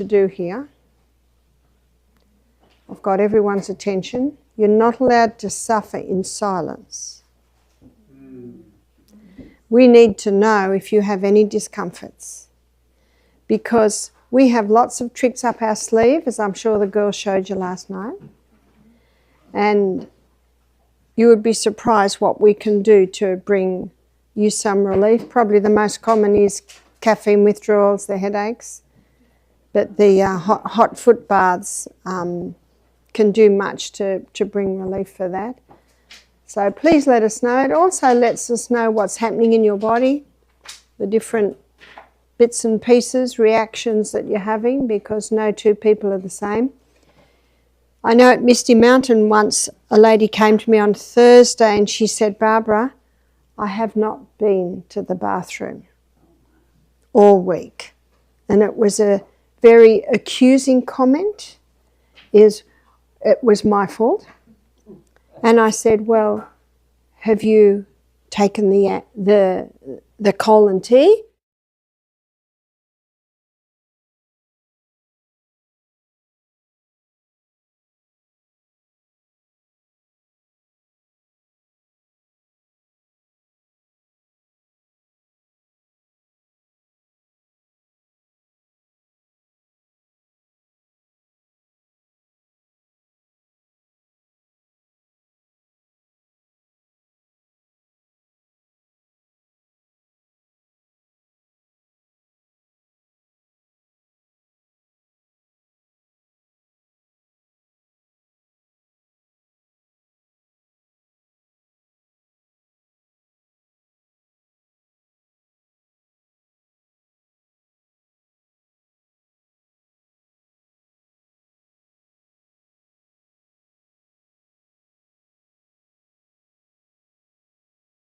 to do here. I've got everyone's attention. You're not allowed to suffer in silence. We need to know if you have any discomforts, because we have lots of tricks up our sleeve, as I'm sure the girls showed you last night. And you would be surprised what we can do to bring you some relief. Probably the most common is caffeine withdrawals, the headaches. But the hot foot baths can do much to bring relief for that. So please let us know. It also lets us know what's happening in your body, the different bits and pieces, reactions that you're having, because no two people are the same. I know at Misty Mountain once a lady came to me on Thursday and she said, "Barbara, I have not been to the bathroom all week." And it was a very accusing comment, it was my fault. And I said, "Well, have you taken the colon tea?"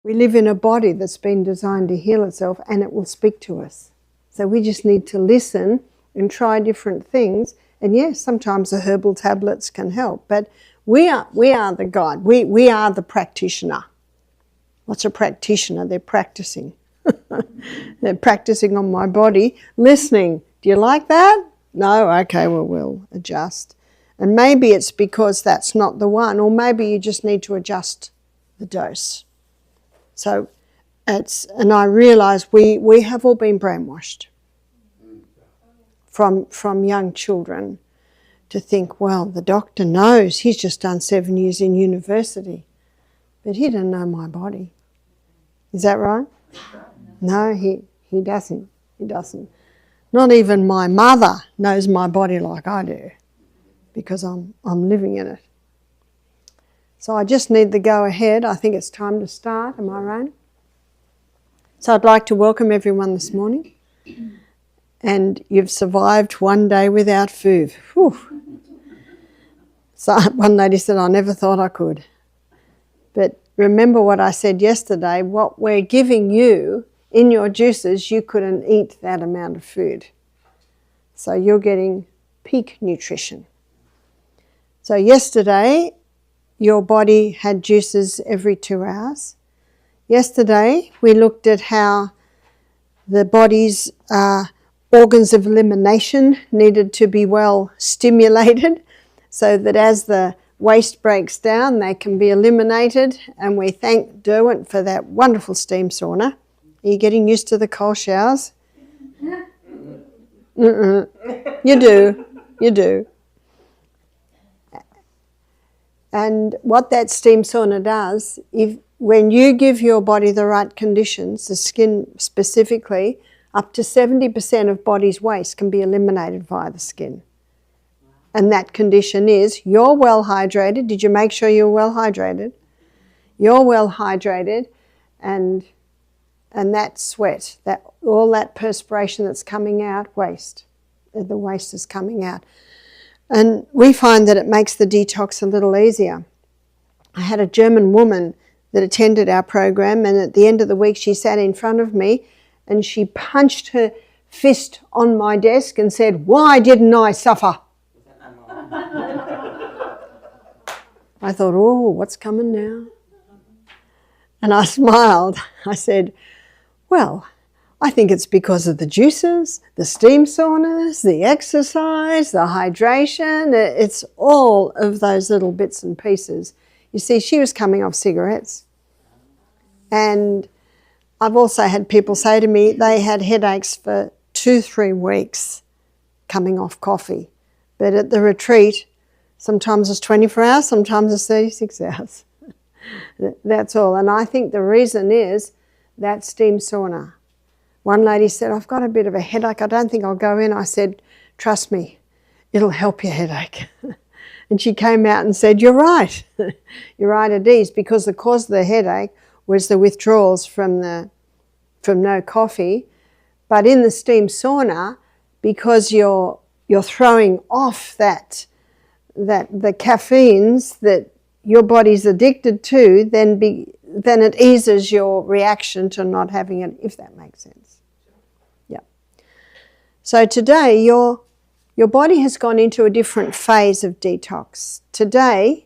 We live in a body that's been designed to heal itself, and it will speak to us. So we just need to listen and try different things. And yes, sometimes the herbal tablets can help, but we are the guide. We are the practitioner. What's a practitioner? They're practicing. They're practicing on my body, listening. Do you like that? No? Okay, well, we'll adjust. And maybe it's because that's not the one, or maybe you just need to adjust the dose. So and I realise we have all been brainwashed from young children to think, well, the doctor knows, he's just done 7 years in university, but he didn't know my body. Is that right? No, he doesn't. He doesn't. Not even my mother knows my body like I do, because I'm living in it. So I just need the go ahead. I think it's time to start, am I right? So I'd like to welcome everyone this morning. And you've survived one day without food. Whew. So one lady said, "I never thought I could." But remember what I said yesterday, what we're giving you in your juices, you couldn't eat that amount of food. So you're getting peak nutrition. So yesterday, your body had juices every 2 hours. Yesterday, we looked at how the body's organs of elimination needed to be well stimulated so that as the waste breaks down, they can be eliminated. And we thank Derwent for that wonderful steam sauna. Are you getting used to the cold showers? You do. You do. And what that steam sauna does, when you give your body the right conditions, the skin specifically, up to 70% of body's waste can be eliminated via the skin. And that condition is you're well hydrated. Did you make sure you're well hydrated? You're well hydrated, and that sweat, all that perspiration that's coming out, waste. The waste is coming out. And we find that it makes the detox a little easier. I had a German woman that attended our program, and at the end of the week she sat in front of me and she punched her fist on my desk and said, "Why didn't I suffer?" I thought, oh, what's coming now? And I smiled. I said, "Well, I think it's because of the juices, the steam saunas, the exercise, the hydration. It's all of those little bits and pieces. You see, she was coming off cigarettes. And I've also had people say to me they had headaches for 2-3 weeks coming off coffee. But at the retreat, sometimes it's 24 hours, sometimes it's 36 hours. That's all. And I think the reason is that steam sauna. One lady said, I've got a bit of a headache. I don't think I'll go in. I said, trust me, it'll help your headache. And she came out and said, you're right. You're right at ease, because the cause of the headache was the withdrawals from no coffee. But in the steam sauna, because you're throwing off the caffeines that your body's addicted to, then it eases your reaction to not having it, if that makes sense. Yeah. So today your body has gone into a different phase of detox. Today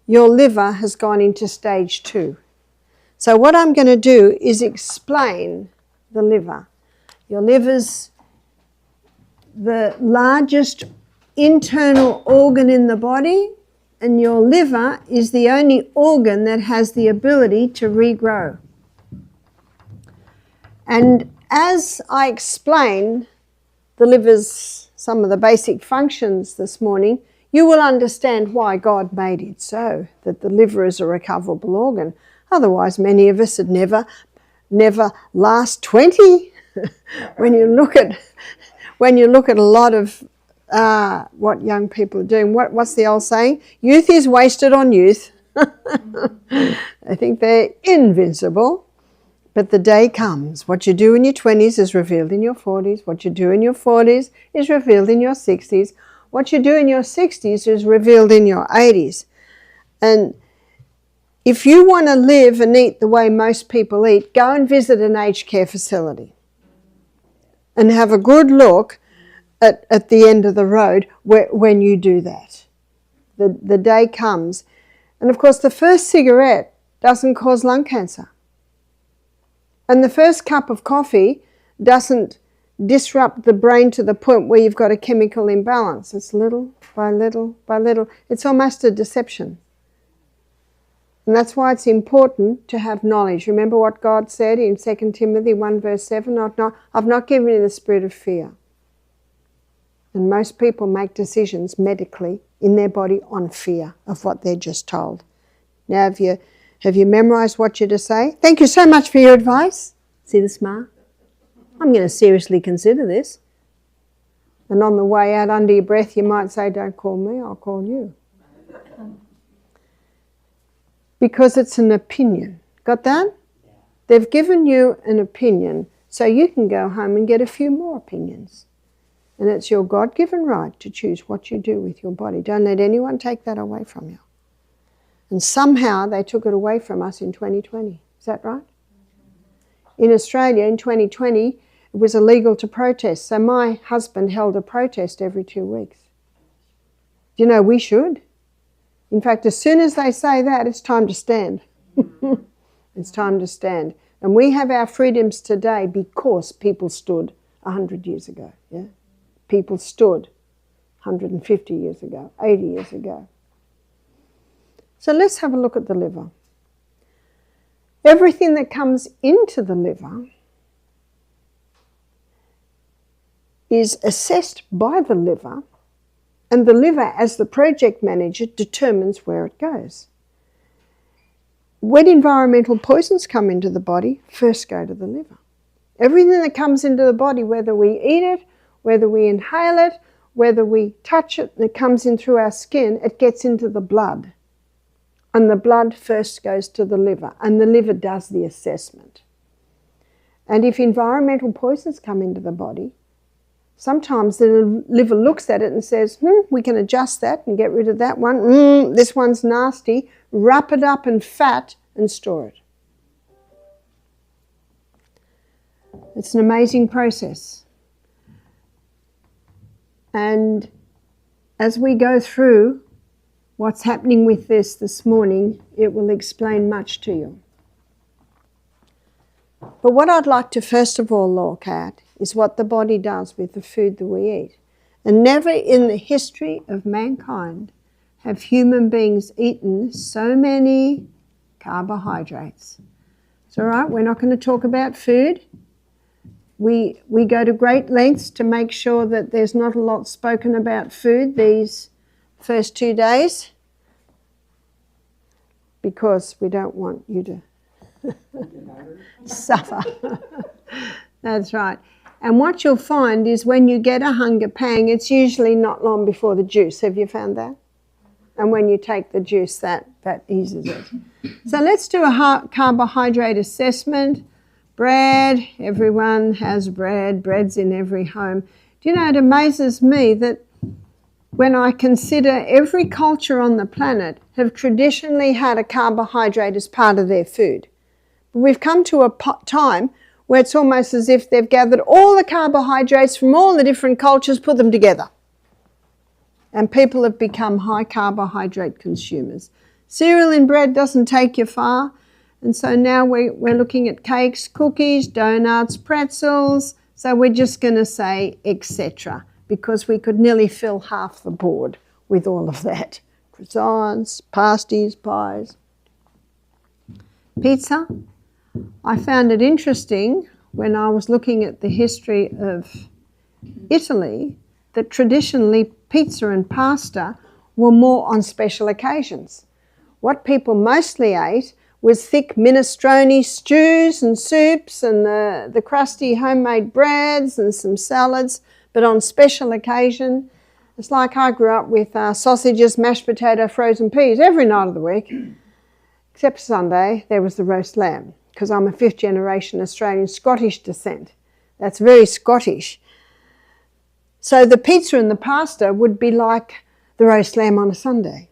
your liver has gone into stage 2. So what I'm going to do is explain the liver. Your liver's the largest internal organ in the body, and your liver is the only organ that has the ability to regrow. And as I explain the liver's some of the basic functions this morning, you will understand why God made it so, that the liver is a recoverable organ. Otherwise, many of us would never last 20. When you look at a lot of what young people are doing, what's the old saying? Youth is wasted on youth. I think they're invincible. But the day comes. What you do in your 20s is revealed in your 40s. What you do in your 40s is revealed in your 60s. What you do in your 60s is revealed in your 80s. And if you want to live and eat the way most people eat, go and visit an aged care facility and have a good look at the end of the road when you do that. The day comes. And of course, the first cigarette doesn't cause lung cancer. And the first cup of coffee doesn't disrupt the brain to the point where you've got a chemical imbalance. It's little by little by little. It's almost a deception. And that's why it's important to have knowledge. Remember what God said in 2 Timothy 1 verse 7, I've not given you the spirit of fear. And most people make decisions medically in their body on fear of what they're just told. Now, have you memorised what you're to say? Thank you so much for your advice. See the smile? I'm going to seriously consider this. And on the way out, under your breath, you might say, don't call me, I'll call you. Because it's an opinion. Got that? They've given you an opinion, so you can go home and get a few more opinions. And it's your God-given right to choose what you do with your body. Don't let anyone take that away from you. And somehow they took it away from us in 2020. Is that right? In Australia in 2020, it was illegal to protest. So my husband held a protest every 2 weeks. Do you know, we should. In fact, as soon as they say that, it's time to stand. It's time to stand. And we have our freedoms today because people stood 100 years ago. Yeah? People stood 150 years ago, 80 years ago. So let's have a look at the liver. Everything that comes into the liver is assessed by the liver, and the liver, as the project manager, determines where it goes. When environmental poisons come into the body, first go to the liver. Everything that comes into the body, whether we eat it, whether we inhale it, whether we touch it, and it comes in through our skin, it gets into the blood. And the blood first goes to the liver, and the liver does the assessment. And if environmental poisons come into the body, sometimes the liver looks at it and says, we can adjust that and get rid of that one. This one's nasty. Wrap it up in fat and store it. It's an amazing process. And as we go through what's happening with this morning, it will explain much to you. But what I'd like to first of all look at is what the body does with the food that we eat. And never in the history of mankind have human beings eaten so many carbohydrates. It's all right, we're not going to talk about food. We go to great lengths to make sure that there's not a lot spoken about food these first 2 days, because we don't want you to suffer. That's right. And what you'll find is when you get a hunger pang, it's usually not long before the juice. Have you found that? And when you take the juice, that eases it. So let's do a carbohydrate assessment. Bread, everyone has bread. Bread's in every home. Do you know, it amazes me that when I consider every culture on the planet have traditionally had a carbohydrate as part of their food. But we've come to a time where it's almost as if they've gathered all the carbohydrates from all the different cultures, put them together. And people have become high carbohydrate consumers. Cereal and bread doesn't take you far. And so now we're looking at cakes, cookies, donuts, pretzels. So we're just going to say etc. because we could nearly fill half the board with all of that. Croissants, pasties, pies. Pizza. I found it interesting when I was looking at the history of Italy that traditionally pizza and pasta were more on special occasions. What people mostly ate was thick minestrone stews and soups and the crusty homemade breads and some salads, but on special occasion, it's like I grew up with sausages, mashed potato, frozen peas every night of the week, except Sunday there was the roast lamb, because I'm a fifth generation Australian Scottish descent. That's very Scottish. So the pizza and the pasta would be like the roast lamb on a Sunday,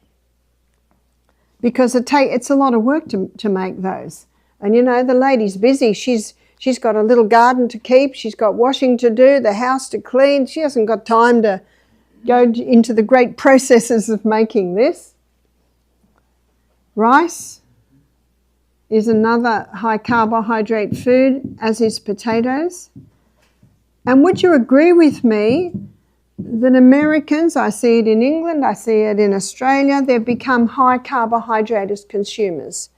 because it's a lot of work to make those. And you know, the lady's busy. She's got a little garden to keep. She's got washing to do, the house to clean. She hasn't got time to go into the great processes of making this. Rice is another high carbohydrate food, as is potatoes. And would you agree with me that Americans, I see it in England, I see it in Australia, they've become high carbohydrate consumers.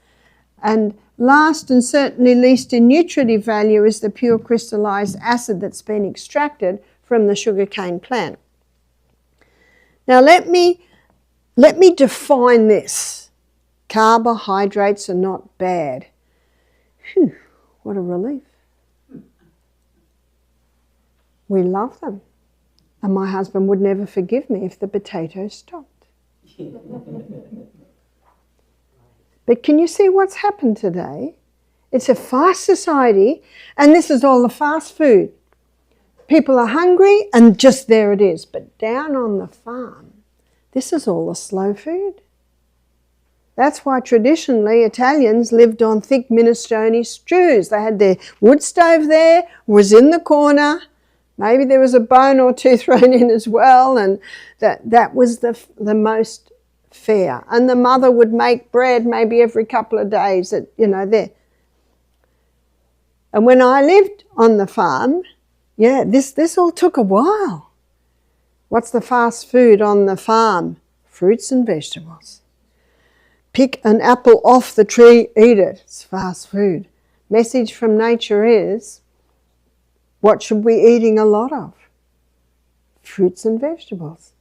And last and certainly least in nutritive value is the pure crystallized acid that's been extracted from the sugarcane plant. Now let me define this. Carbohydrates are not bad. Phew, what a relief. We love them. And my husband would never forgive me if the potatoes stopped. But can you see what's happened today? It's a fast society, and this is all the fast food. People are hungry, and just there it is. But down on the farm, this is all the slow food. That's why traditionally Italians lived on thick minestrone stews. They had their wood stove there, was in the corner. Maybe there was a bone or two thrown in as well, and that was the most fair. And the mother would make bread maybe every couple of days, there. And when I lived on the farm, this all took a while. What's the fast food on the farm? Fruits and vegetables. Pick an apple off the tree, eat it. It's fast food. Message from nature is, what should we be eating a lot of? Fruits and vegetables.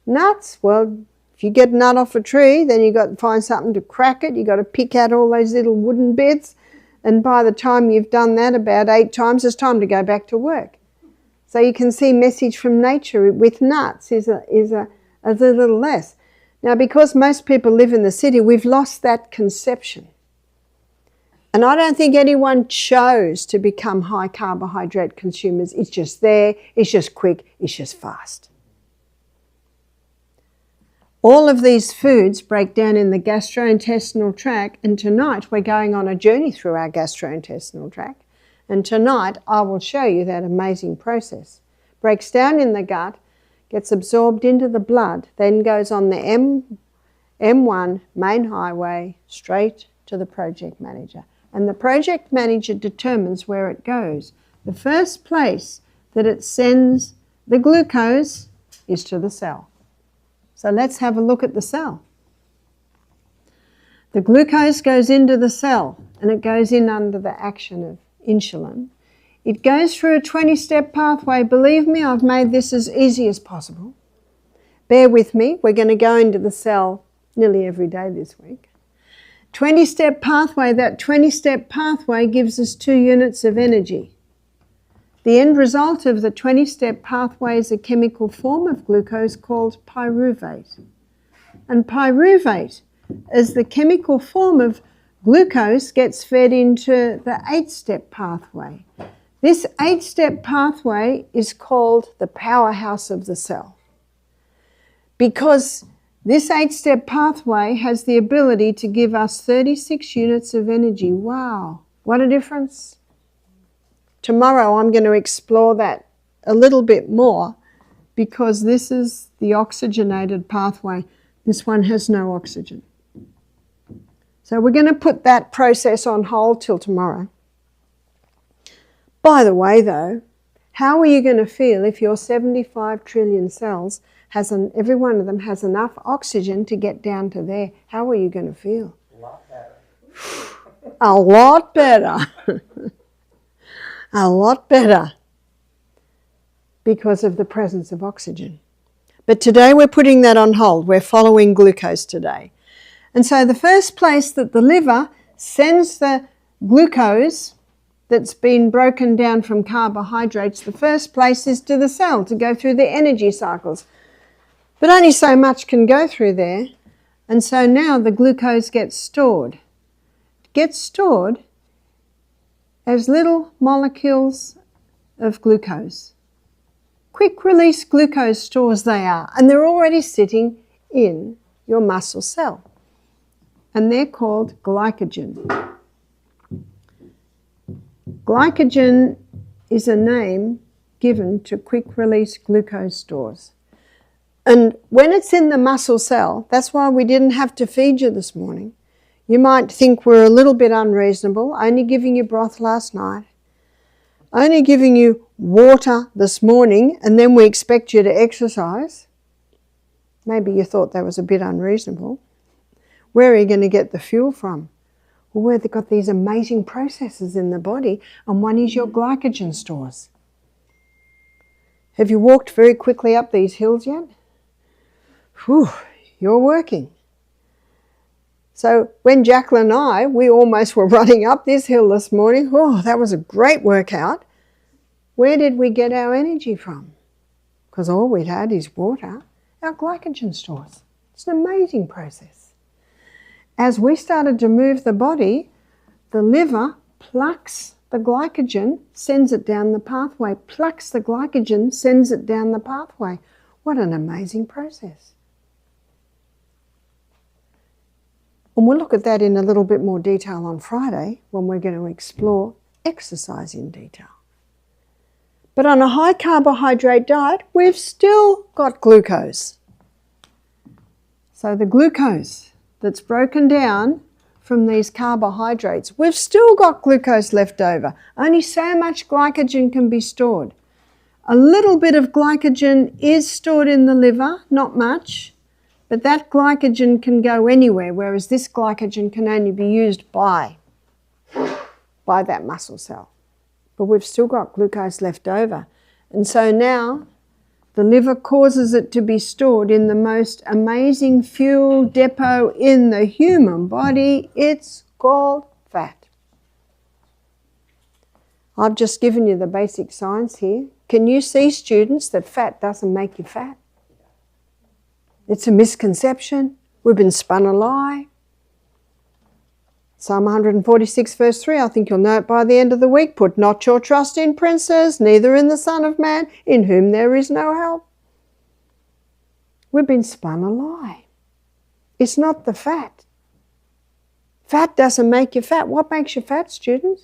Nuts, well, if you get a nut off a tree, then you've got to find something to crack it. You've got to pick out all those little wooden bits. And by the time you've done that about 8 times, it's time to go back to work. So you can see message from nature with nuts is a little less. Now, because most people live in the city, we've lost that conception. And I don't think anyone chose to become high carbohydrate consumers. It's just there, it's just quick, it's just fast. All of these foods break down in the gastrointestinal tract, and tonight we're going on a journey through our gastrointestinal tract. And tonight I will show you that amazing process. Breaks down in the gut, gets absorbed into the blood, then goes on the M1 main highway straight to the project manager. and the project manager determines where it goes. The first place that it sends the glucose is to the cell. So let's have a look at the cell. The glucose goes into the cell and it goes in under the action of insulin. It goes through a 20-step pathway. Believe me, I've made this as easy as possible. Bear with me. We're going to go into the cell nearly every day this week. 20-step pathway. That 20-step pathway gives us 2 units of energy. The end result of the 20-step pathway is a chemical form of glucose called pyruvate. And pyruvate, as the chemical form of glucose, gets fed into the 8-step pathway. This 8-step pathway is called the powerhouse of the cell, because this 8-step pathway has the ability to give us 36 units of energy. Wow, what a difference. Tomorrow I'm going to explore that a little bit more, because this is the oxygenated pathway. This one has no oxygen. So we're going to put that process on hold till tomorrow. By the way though, how are you going to feel if your 75 trillion cells every one of them has enough oxygen to get down to there? How are you going to feel? A lot better. A lot better. A lot better, because of the presence of oxygen. But today we're putting that on hold. We're following glucose today. And so the first place that the liver sends the glucose that's been broken down from carbohydrates, the first place is to the cell to go through the energy cycles. But only so much can go through there. And so now the glucose gets stored. It gets stored as little molecules of glucose. Quick release glucose stores they are, and they're already sitting in your muscle cell. And they're called glycogen. Glycogen is a name given to quick release glucose stores. And when it's in the muscle cell, that's why we didn't have to feed you this morning. You might think we're a little bit unreasonable, only giving you broth last night, only giving you water this morning, and then we expect you to exercise. Maybe you thought that was a bit unreasonable. Where are you going to get the fuel from? Well, we've got these amazing processes in the body, and one is your glycogen stores. Have you walked very quickly up these hills yet? Whew, you're working. So when Jacqueline and I, we almost were running up this hill this morning. Oh, that was a great workout. Where did we get our energy from? Because all we'd had is water, our glycogen stores. It's an amazing process. As we started to move the body, the liver plucks the glycogen, sends it down the pathway, plucks the glycogen, sends it down the pathway. What an amazing process. And we'll look at that in a little bit more detail on Friday when we're going to explore exercise in detail. But on a high carbohydrate diet, we've still got glucose. So the glucose that's broken down from these carbohydrates, we've still got glucose left over. Only so much glycogen can be stored. A little bit of glycogen is stored in the liver, not much. But that glycogen can go anywhere, whereas this glycogen can only be used by that muscle cell. But we've still got glucose left over. And so now the liver causes it to be stored in the most amazing fuel depot in the human body. It's called fat. I've just given you the basic science here. Can you see, students, that fat doesn't make you fat? It's a misconception. We've been spun a lie. Psalm 146 verse 3, I think you'll know it by the end of the week. Put not your trust in princes, neither in the Son of Man, in whom there is no help. We've been spun a lie. It's not the fat. Fat doesn't make you fat. What makes you fat, students?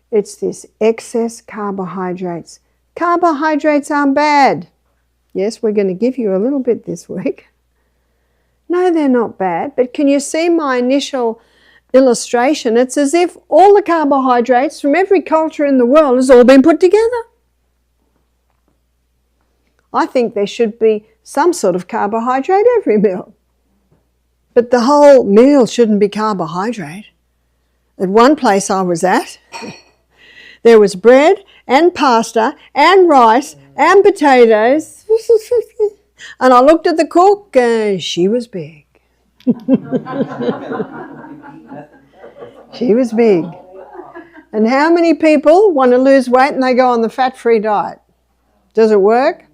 It's this excess carbohydrates. Carbohydrates aren't bad. Yes, we're going to give you a little bit this week. No, they're not bad, but can you see my initial illustration, it's as if all the carbohydrates from every culture in the world has all been put together. I think there should be some sort of carbohydrate every meal. But the whole meal shouldn't be carbohydrate. At one place I was at, there was bread and pasta and rice and potatoes. And I looked at the cook and she was big. She was big. And how many people want to lose weight and they go on the fat-free diet? Does it work?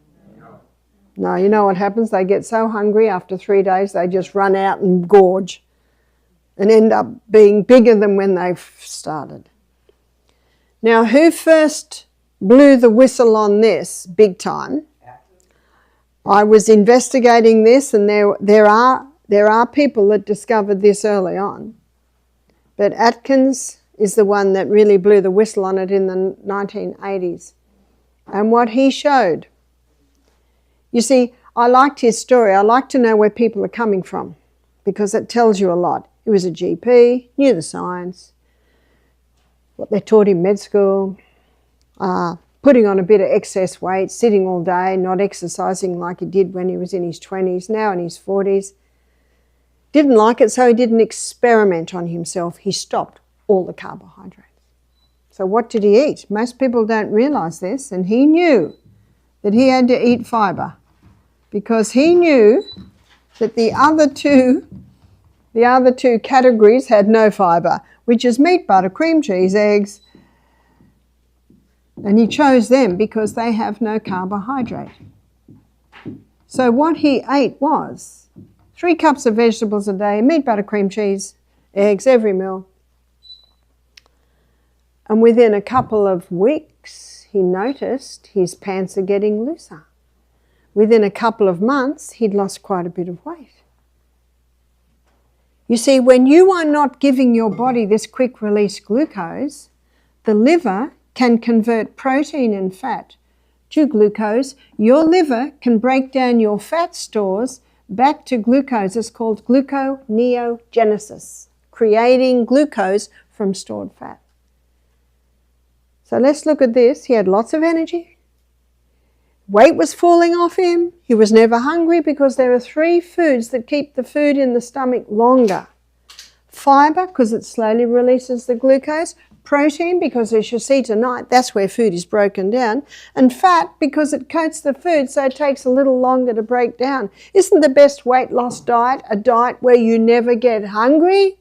No, you know what happens? They get so hungry after 3 days they just run out and gorge and end up being bigger than when they started. Now, who first blew the whistle on this big time? I was investigating this, and there are people that discovered this early on. But Atkins is the one that really blew the whistle on it in the 1980s. And what he showed, you see, I liked his story. I like to know where people are coming from because it tells you a lot. He was a GP, knew the science, what they taught in med school, putting on a bit of excess weight, sitting all day, not exercising like he did when he was in his 20s, now in his 40s. Didn't like it, so he didn't experiment on himself. He stopped all the carbohydrates. So what did he eat? Most people don't realise this, and he knew that he had to eat fibre because he knew that the other two categories had no fibre, which is meat, butter, cream, cheese, eggs, and he chose them because they have no carbohydrate. So what he ate was 3 cups of vegetables a day, meat, butter, cream, cheese, eggs, every meal. And within a couple of weeks, he noticed his pants are getting looser. Within a couple of months, he'd lost quite a bit of weight. You see, when you are not giving your body this quick release glucose, the liver can convert protein and fat to glucose. Your liver can break down your fat stores back to glucose. It's called gluconeogenesis, creating glucose from stored fat. So let's look at this. He had lots of energy. Weight was falling off him. He was never hungry because there are 3 foods that keep the food in the stomach longer. Fibre, because it slowly releases the glucose. Protein, because as you see tonight, that's where food is broken down. And fat, because it coats the food, so it takes a little longer to break down. Isn't the best weight loss diet a diet where you never get hungry?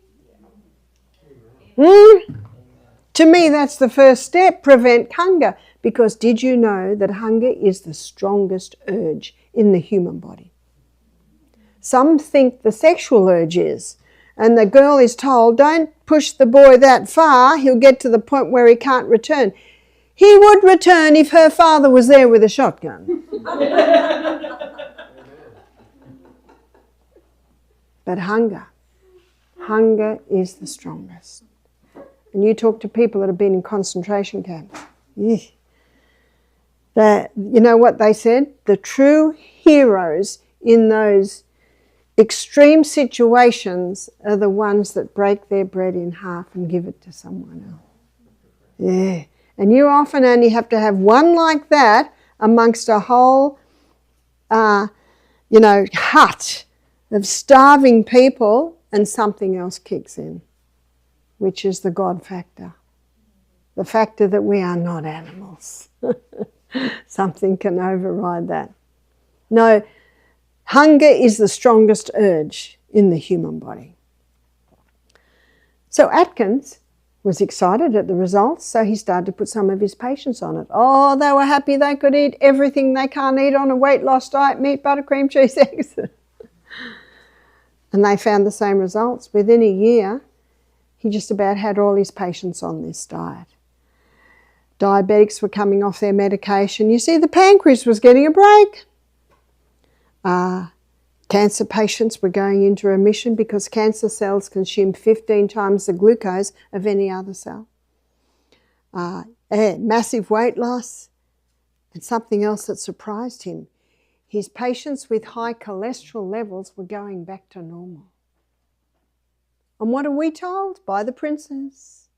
To me, that's the first step, prevent hunger. Because did you know that hunger is the strongest urge in the human body? Some think the sexual urge is, and the girl is told, don't push the boy that far, he'll get to the point where he can't return. He would return if her father was there with a shotgun. But hunger is the strongest. And you talk to people that have been in concentration camps. You know what they said? The true heroes in those extreme situations are the ones that break their bread in half and give it to someone else. Yeah. And you often only have to have one like that amongst a whole, hut of starving people, and something else kicks in, which is the God factor. The factor that we are not animals. Something can override that. No, hunger is the strongest urge in the human body. So Atkins was excited at the results, so he started to put some of his patients on it. Oh, they were happy they could eat everything they can't eat on a weight loss diet, meat, butter, cream, cheese, eggs. And they found the same results. Within a year, he just about had all his patients on this diet. Diabetics were coming off their medication. You see, the pancreas was getting a break. Cancer patients were going into remission because cancer cells consume 15 times the glucose of any other cell. Massive weight loss. And something else that surprised him. His patients with high cholesterol levels were going back to normal. And what are we told? By the princes.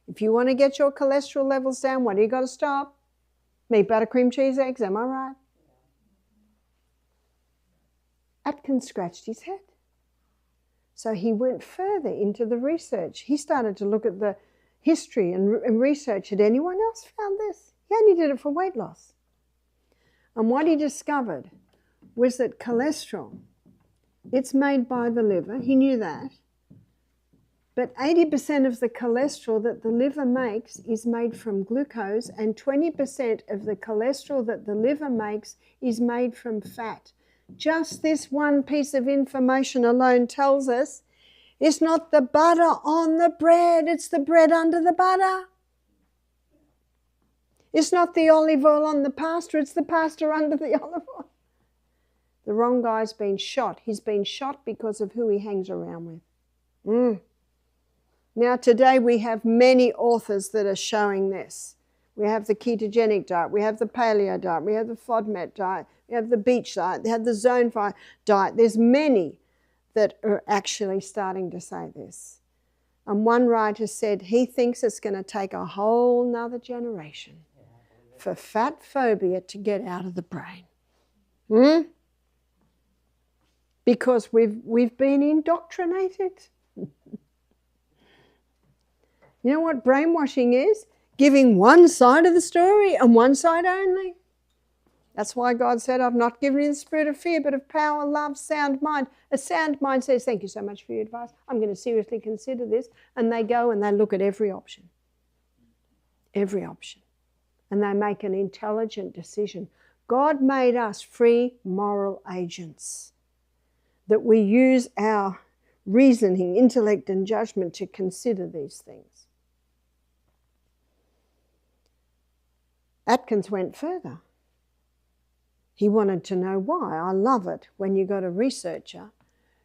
If you want to get your cholesterol levels down, what do you got to stop? Meat, butter, cream, cheese, eggs, am I right? Atkins scratched his head. So he went further into the research. He started to look at the history and research. Had anyone else found this? He only did it for weight loss. And what he discovered was that cholesterol, it's made by the liver. He knew that. But 80% of the cholesterol that the liver makes is made from glucose, and 20% of the cholesterol that the liver makes is made from fat. Just this one piece of information alone tells us it's not the butter on the bread, it's the bread under the butter. It's not the olive oil on the pasta, it's the pasta under the olive oil. The wrong guy's been shot. He's been shot because of who he hangs around with. Now today we have many authors that are showing this. We have the ketogenic diet, we have the paleo diet, we have the FODMAP diet, we have the beach diet, we have the zone 5 diet. There's many that are actually starting to say this. And one writer said he thinks it's going to take a whole nother generation for fat phobia to get out of the brain. Because we've been indoctrinated. You know what brainwashing is? Giving one side of the story and one side only. That's why God said, I've not given you the spirit of fear, but of power, love, sound mind. A sound mind says, thank you so much for your advice. I'm going to seriously consider this. And they go and they look at every option. Every option. And they make an intelligent decision. God made us free moral agents. That we use our reasoning, intellect and judgment to consider these things. Atkins went further. He wanted to know why. I love it when you got a researcher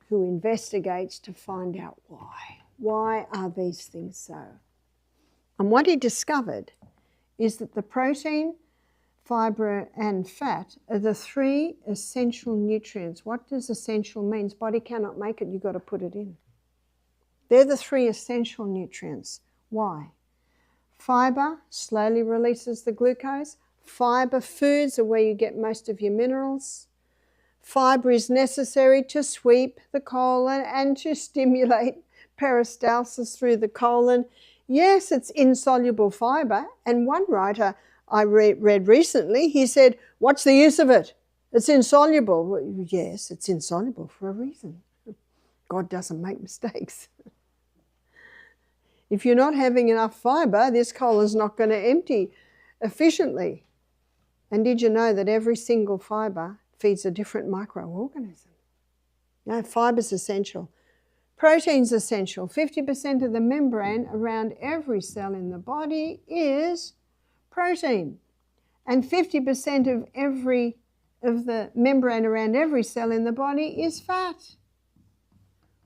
who investigates to find out why. Why are these things so? And what he discovered is that the protein, fibre and fat are the 3 essential nutrients. What does essential mean? Body cannot make it, you've got to put it in. They're the 3 essential nutrients. Why? Fibre slowly releases the glucose. Fibre foods are where you get most of your minerals. Fibre is necessary to sweep the colon and to stimulate peristalsis through the colon. Yes, it's insoluble fibre. And one writer I read recently, he said, what's the use of it? It's insoluble. Well, yes, it's insoluble for a reason. God doesn't make mistakes. If you're not having enough fibre, this colon's not going to empty efficiently. And did you know that every single fibre feeds a different microorganism? No, fibre's essential. Protein's essential. 50% of the membrane around every cell in the body is protein. And 50% of the membrane around every cell in the body is fat.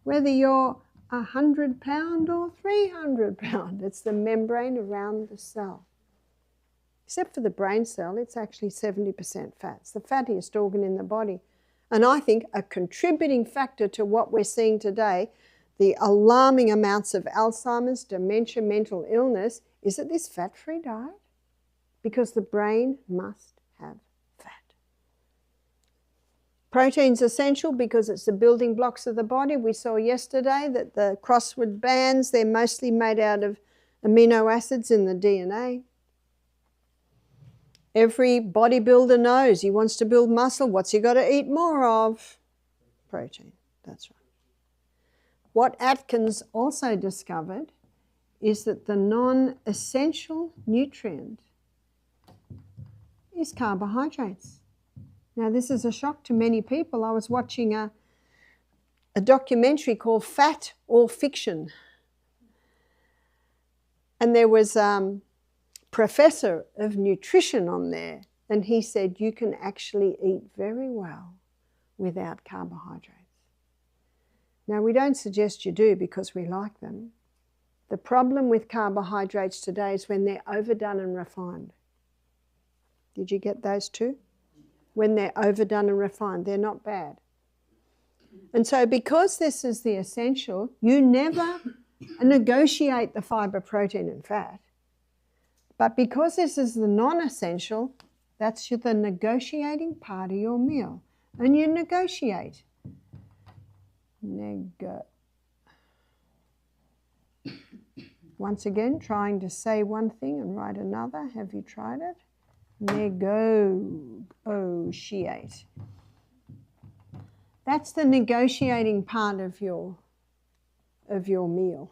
Whether you're 100 pound or 300 pound, it's the membrane around the cell. Except for the brain cell, it's actually 70% fat. It's the fattiest organ in the body. And I think a contributing factor to what we're seeing today, the alarming amounts of Alzheimer's, dementia, mental illness, is that this fat-free diet. Because the brain must have fat. Protein's essential because it's the building blocks of the body. We saw yesterday that the crossword bands, they're mostly made out of amino acids in the DNA. Every bodybuilder knows he wants to build muscle. What's he got to eat more of? Protein. That's right. What Atkins also discovered is that the non-essential nutrient is carbohydrates. Now, this is a shock to many people. I was watching a documentary called Fat or Fiction. And there was professor of nutrition on there, and he said you can actually eat very well without carbohydrates. Now, we don't suggest you do because we like them. The problem with carbohydrates today is when they're overdone and refined. Did you get those too? When they're overdone and refined, they're not bad. And so because this is the essential, you never negotiate the fibre, protein and fat. But because this is the non-essential, that's the negotiating part of your meal. And you negotiate. Once again, trying to say one thing and write another. Have you tried it? Negotiate. That's the negotiating part of your meal,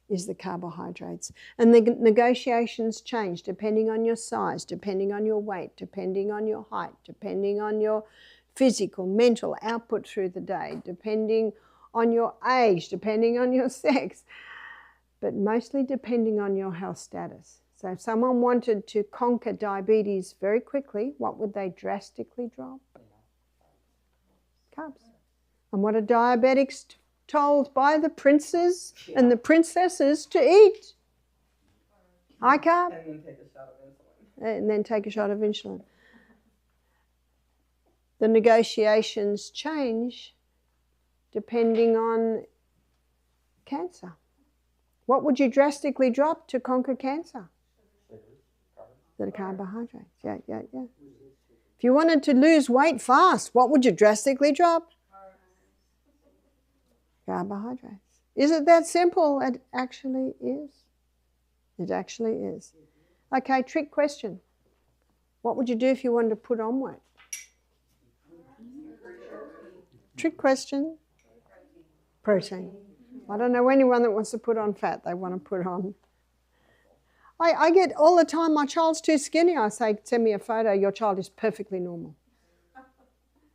is the carbohydrates. And the negotiations change depending on your size, depending on your weight, depending on your height, depending on your physical, mental output through the day, depending on your age, depending on your sex, but mostly depending on your health status. So if someone wanted to conquer diabetes very quickly, what would they drastically drop? Carbs. And what are diabetics told by the princes and the princesses to eat? High carb. And then take a shot of insulin. And then take a shot of insulin. The negotiations change depending on cancer. What would you drastically drop to conquer cancer? The carbohydrates. Yeah. If you wanted to lose weight fast, what would you drastically drop? Carbohydrates. Is it that simple? It actually is. It actually is. Okay, trick question. What would you do if you wanted to put on weight? Trick question. Protein. I don't know anyone that wants to put on fat. They want to put on. I get all the time, my child's too skinny. I say, send me a photo. Your child is perfectly normal.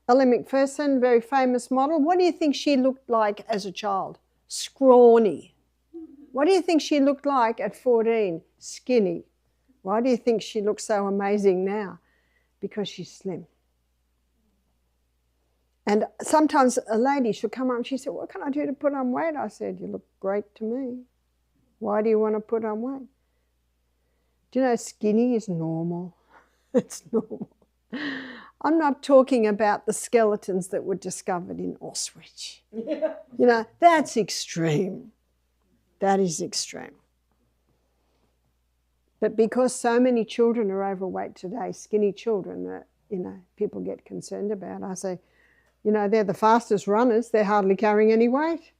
Ellen McPherson, very famous model. What do you think she looked like as a child? Scrawny. What do you think she looked like at 14? Skinny. Why do you think she looks so amazing now? Because she's slim. And sometimes a lady, she'll come up and she said, what can I do to put on weight? I said, you look great to me. Why do you want to put on weight? Do you know skinny is normal? It's normal. I'm not talking about the skeletons that were discovered in Auschwitz. You know, that's extreme. That is extreme. But because so many children are overweight today, skinny children that, people get concerned about, I say, they're the fastest runners. They're hardly carrying any weight.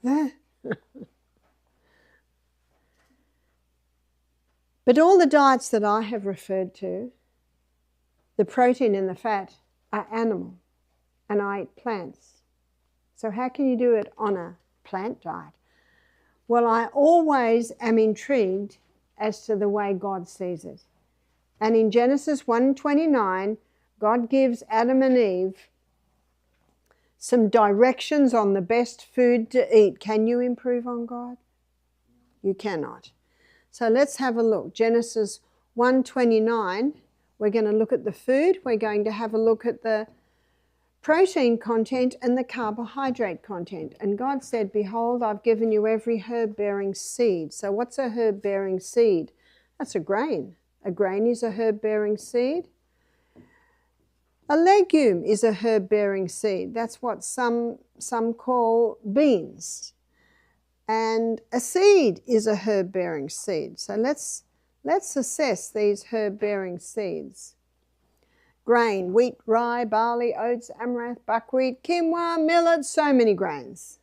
There. But all the diets that I have referred to, the protein and the fat are animal, and I eat plants. So how can you do it on a plant diet? Well, I always am intrigued as to the way God sees it. And in Genesis 1:29, God gives Adam and Eve some directions on the best food to eat. Can you improve on God? You cannot. So let's have a look. Genesis 1:29, we're going to look at the food. We're going to have a look at the protein content and the carbohydrate content. And God said, behold, I've given you every herb-bearing seed. So what's a herb-bearing seed? That's a grain. A grain is a herb-bearing seed. A legume is a herb-bearing seed. That's what some call beans. And a seed is a herb-bearing seed. So let's assess these herb-bearing seeds. Grain, wheat, rye, barley, oats, amaranth, buckwheat, quinoa, millet, so many grains.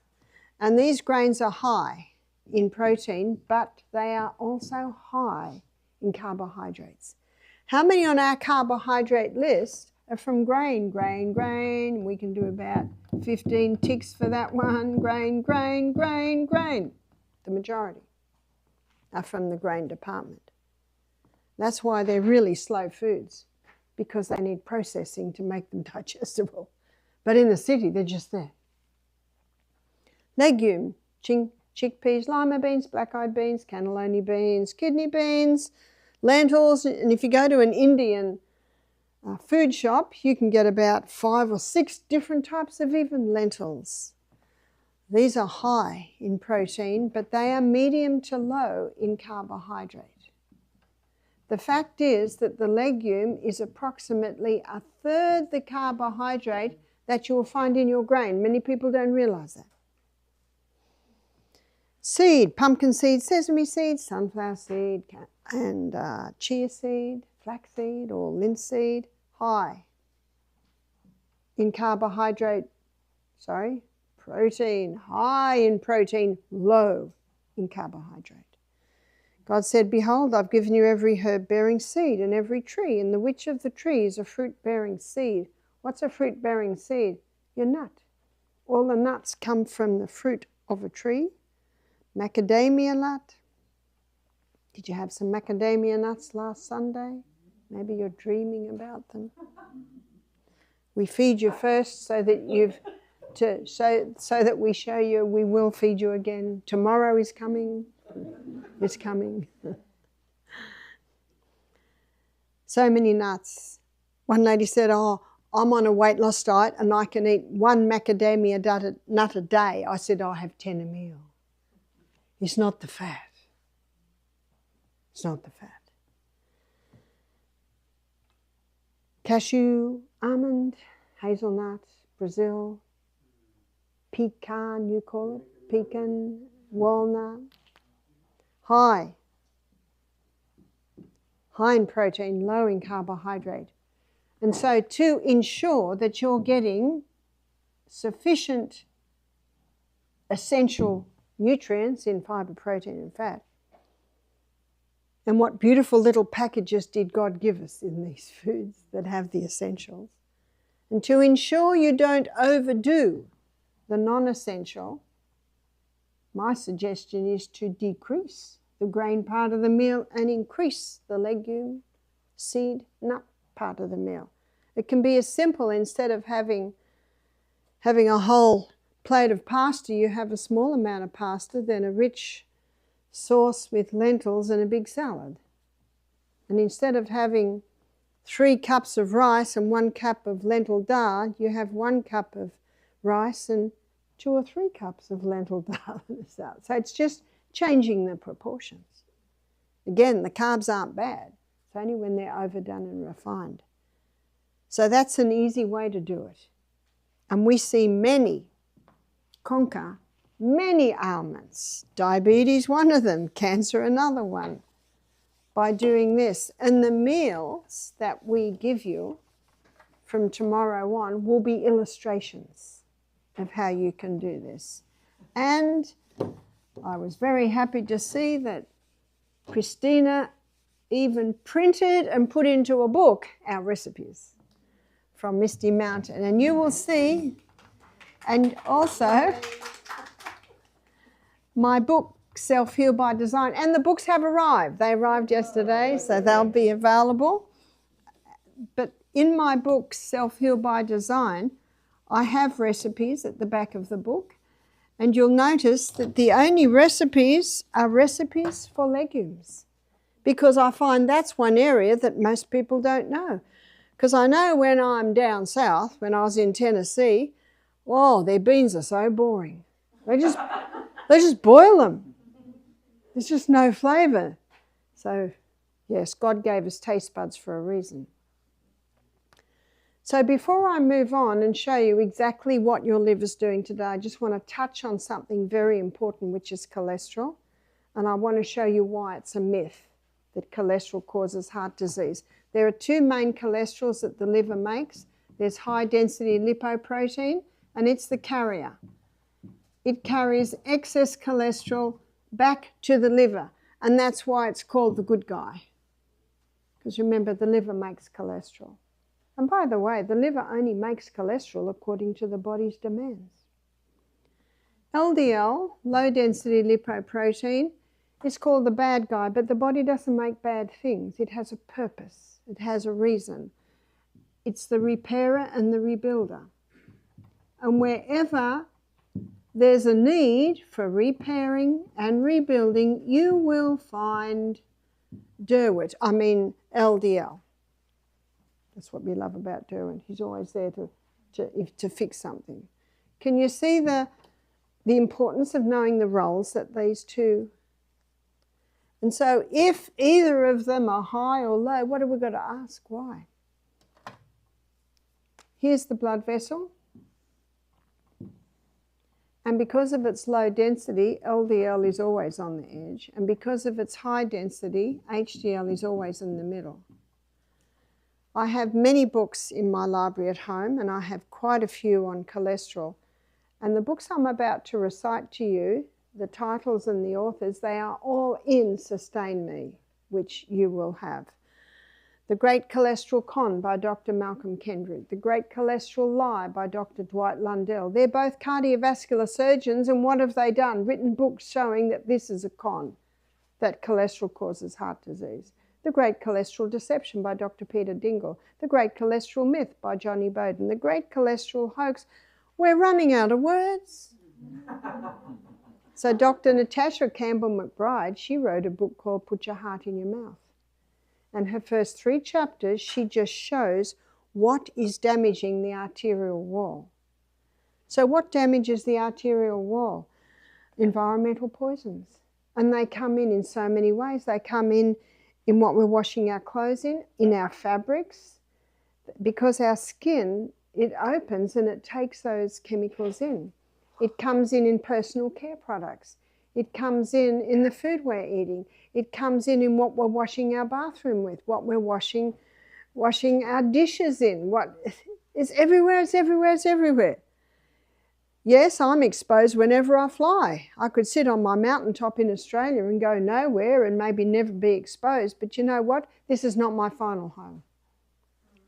And these grains are high in protein, but they are also high in carbohydrates. How many on our carbohydrate list are from grain? Grain. We can do about 15 ticks for that one. Grain. The majority are from the grain department. That's why they're really slow foods, because they need processing to make them digestible. But in the city, they're just there. Legume, chickpeas, lima beans, black-eyed beans, cannellini beans, kidney beans, lentils. And if you go to an Indian food shop, you can get about 5 or 6 different types of even lentils. These are high in protein, but they are medium to low in carbohydrate. The fact is that the legume is approximately 1/3 the carbohydrate that you will find in your grain. Many people don't realize that. Seed, pumpkin seed, sesame seed, sunflower seed, and chia seed, flaxseed or linseed, high in protein, high in protein, low in carbohydrate. God said, behold, I've given you every herb bearing seed and every tree, and the which of the trees a fruit bearing seed. What's a fruit bearing seed? Your nut. All the nuts come from the fruit of a tree. Macadamia nut. Did you have some macadamia nuts last Sunday? Maybe you're dreaming about them. We feed you first so that so that we show you we will feed you again. Tomorrow is coming. It's coming. So many nuts. One lady said, oh, I'm on a weight loss diet and I can eat one macadamia nut a day. I said, I have 10 a meal. It's not the fat. It's not the fat. Cashew, almond, hazelnut, Brazil, pecan, you call it, pecan, walnut. High in protein, low in carbohydrate. And so to ensure that you're getting sufficient essential nutrients in fibre, protein and fat, and what beautiful little packages did God give us in these foods that have the essentials. And to ensure you don't overdo the non-essential, my suggestion is to decrease the grain part of the meal and increase the legume, seed, nut part of the meal. It can be as simple, instead of having a whole plate of pasta, you have a small amount of pasta, then a rich sauce with lentils and a big salad. And instead of having 3 cups of rice and 1 cup of lentil dal, you have 1 cup of rice and 2 or 3 cups of lentil dal in a salad. So it's just changing the proportions. Again, the carbs aren't bad. It's only when they're overdone and refined. So that's an easy way to do it. And we see many conquer many ailments. Diabetes, one of them. Cancer, another one. By doing this. And the meals that we give you from tomorrow on will be illustrations of how you can do this. And I was very happy to see that Christina even printed and put into a book our recipes from Misty Mountain. And you will see, and also my book, Self-Heal by Design, and the books have arrived. They arrived yesterday, so they'll be available. But in my book, Self-Heal by Design, I have recipes at the back of the book, and you'll notice that the only recipes are recipes for legumes, because I find that's one area that most people don't know. Because I know when I'm down south, when I was in Tennessee, oh, their beans are so boring. They just boil them. There's just no flavour. So, yes, God gave us taste buds for a reason. So before I move on and show you exactly what your liver's doing today, I just want to touch on something very important, which is cholesterol. And I want to show you why it's a myth that cholesterol causes heart disease. There are 2 main cholesterols that the liver makes. There's high-density lipoprotein, and it's the carrier. It carries excess cholesterol back to the liver, and that's why it's called the good guy. Because remember, the liver makes cholesterol. And by the way, the liver only makes cholesterol according to the body's demands. LDL, low-density lipoprotein, is called the bad guy, but the body doesn't make bad things. It has a purpose. It has a reason. It's the repairer and the rebuilder. And wherever there's a need for repairing and rebuilding, you will find LDL. That's what we love about Derwent. He's always there to fix something. Can you see the importance of knowing the roles that these 2? And so if either of them are high or low, what have we got to ask? Why? Here's the blood vessel. And because of its low density, LDL is always on the edge. And because of its high density, HDL is always in the middle. I have many books in my library at home, and I have quite a few on cholesterol. And the books I'm about to recite to you, the titles and the authors, they are all in Sustain Me, which you will have. The Great Cholesterol Con by Dr. Malcolm Kendrick. The Great Cholesterol Lie by Dr. Dwight Lundell. They're both cardiovascular surgeons, and what have they done? Written books showing that this is a con, that cholesterol causes heart disease. The Great Cholesterol Deception by Dr. Peter Dingle. The Great Cholesterol Myth by Johnny Bowden. The Great Cholesterol Hoax. We're running out of words. So Dr. Natasha Campbell McBride, she wrote a book called Put Your Heart in Your Mouth. And her first 3 chapters, she just shows what is damaging the arterial wall. So what damages the arterial wall? Environmental poisons. And they come in so many ways. They come in what we're washing our clothes in our fabrics. Because our skin, it opens and it takes those chemicals in. It comes in personal care products. It comes in the food we're eating. It comes in what we're washing our bathroom with, what we're washing our dishes in. It's everywhere, it's everywhere, it's everywhere. Yes, I'm exposed whenever I fly. I could sit on my mountaintop in Australia and go nowhere and maybe never be exposed. But you know what? This is not my final home.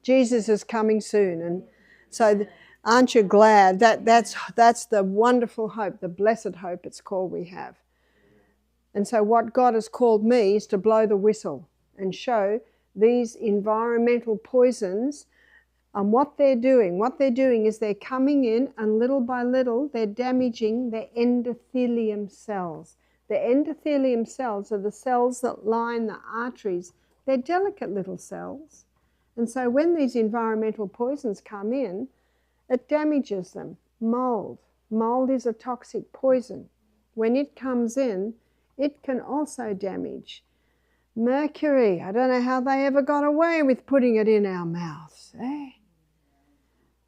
Jesus is coming soon. And so aren't you glad? That's the wonderful hope, the blessed hope it's called we have. And so what God has called me is to blow the whistle and show these environmental poisons and what they're doing. What they're doing is they're coming in and little by little they're damaging the endothelium cells. The endothelium cells are the cells that line the arteries. They're delicate little cells. And so when these environmental poisons come in, it damages them. Mold. Mold is a toxic poison. When it comes in, it can also damage. Mercury. I don't know how they ever got away with putting it in our mouths.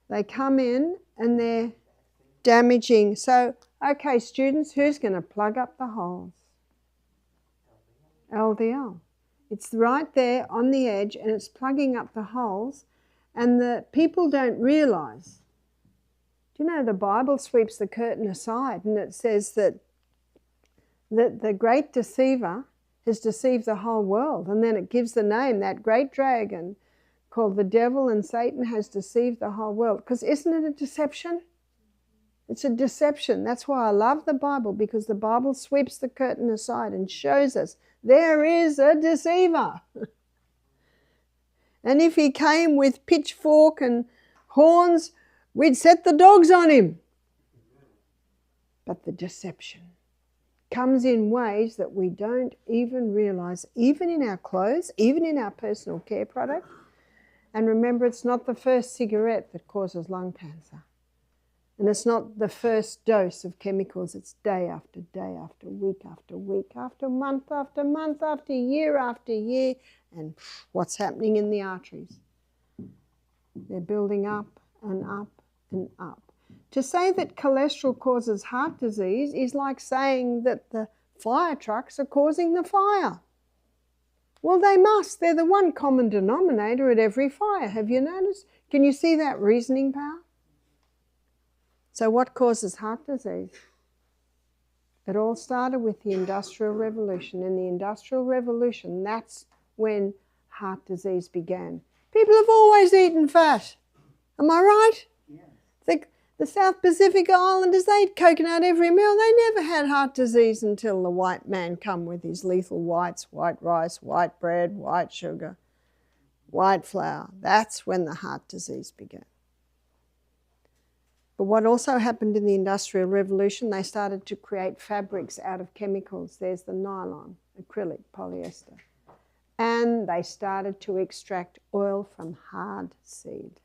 They come in and they're damaging. So, okay, students, who's going to plug up the holes? LDL. It's right there on the edge and it's plugging up the holes, and the people don't realise. Do you know the Bible sweeps the curtain aside and it says that the great deceiver has deceived the whole world, and then it gives the name, that great dragon called the devil and Satan has deceived the whole world. Because isn't it a deception? It's a deception. That's why I love the Bible, because the Bible sweeps the curtain aside and shows us there is a deceiver. And if he came with pitchfork and horns, we'd set the dogs on him. But the deception comes in ways that we don't even realise, even in our clothes, even in our personal care product. And remember, it's not the first cigarette that causes lung cancer. And it's not the first dose of chemicals. It's day after day, after week, after month, after year. And what's happening in the arteries? They're building up and up and up. To say that cholesterol causes heart disease is like saying that the fire trucks are causing the fire. Well, they must. They're the one common denominator at every fire. Have you noticed? Can you see that reasoning power? So what causes heart disease? It all started with the Industrial Revolution. In the Industrial Revolution, that's when heart disease began. People have always eaten fat. Am I right? Yeah. The South Pacific Islanders, they ate coconut every meal. They never had heart disease until the white man come with his lethal whites, white rice, white bread, white sugar, white flour. That's when the heart disease began. But what also happened in the Industrial Revolution, they started to create fabrics out of chemicals. There's the nylon, acrylic, polyester. And they started to extract oil from hard seed.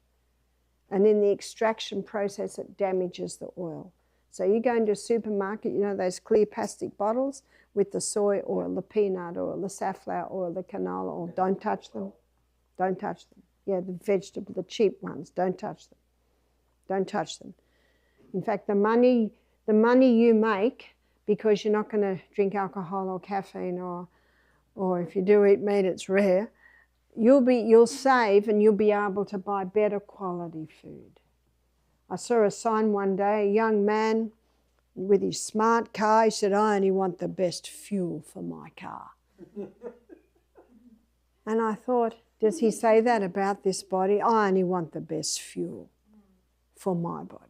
And in the extraction process, it damages the oil. So you go into a supermarket, you know those clear plastic bottles with the soy oil, the peanut oil, the safflower oil, the canola oil. Don't touch them. Don't touch them. Yeah, the vegetable, the cheap ones, don't touch them. Don't touch them. In fact, the money the money you make, because you're not going to drink alcohol or caffeine, or if you do eat meat, it's rare, you'll save and you'll be able to buy better quality food. I saw a sign one day, a young man with his smart car, he said, I only want the best fuel for my car. And I thought, does he say that about this body? I only want the best fuel for my body.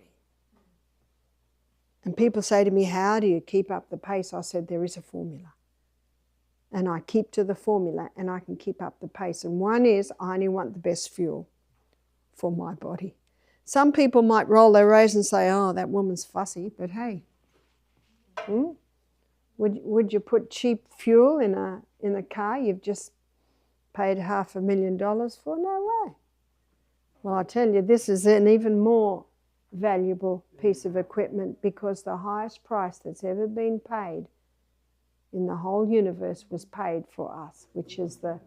And people say to me, how do you keep up the pace? I said, there is a formula. And I keep to the formula and I can keep up the pace. And one is, I only want the best fuel for my body. Some people might roll their eyes and say, oh, that woman's fussy, but hey, would you put cheap fuel in a car you've just paid $500,000 for? No way. Well, I tell you, this is an even more valuable piece of equipment, because the highest price that's ever been paid in the whole universe was paid for us, which is the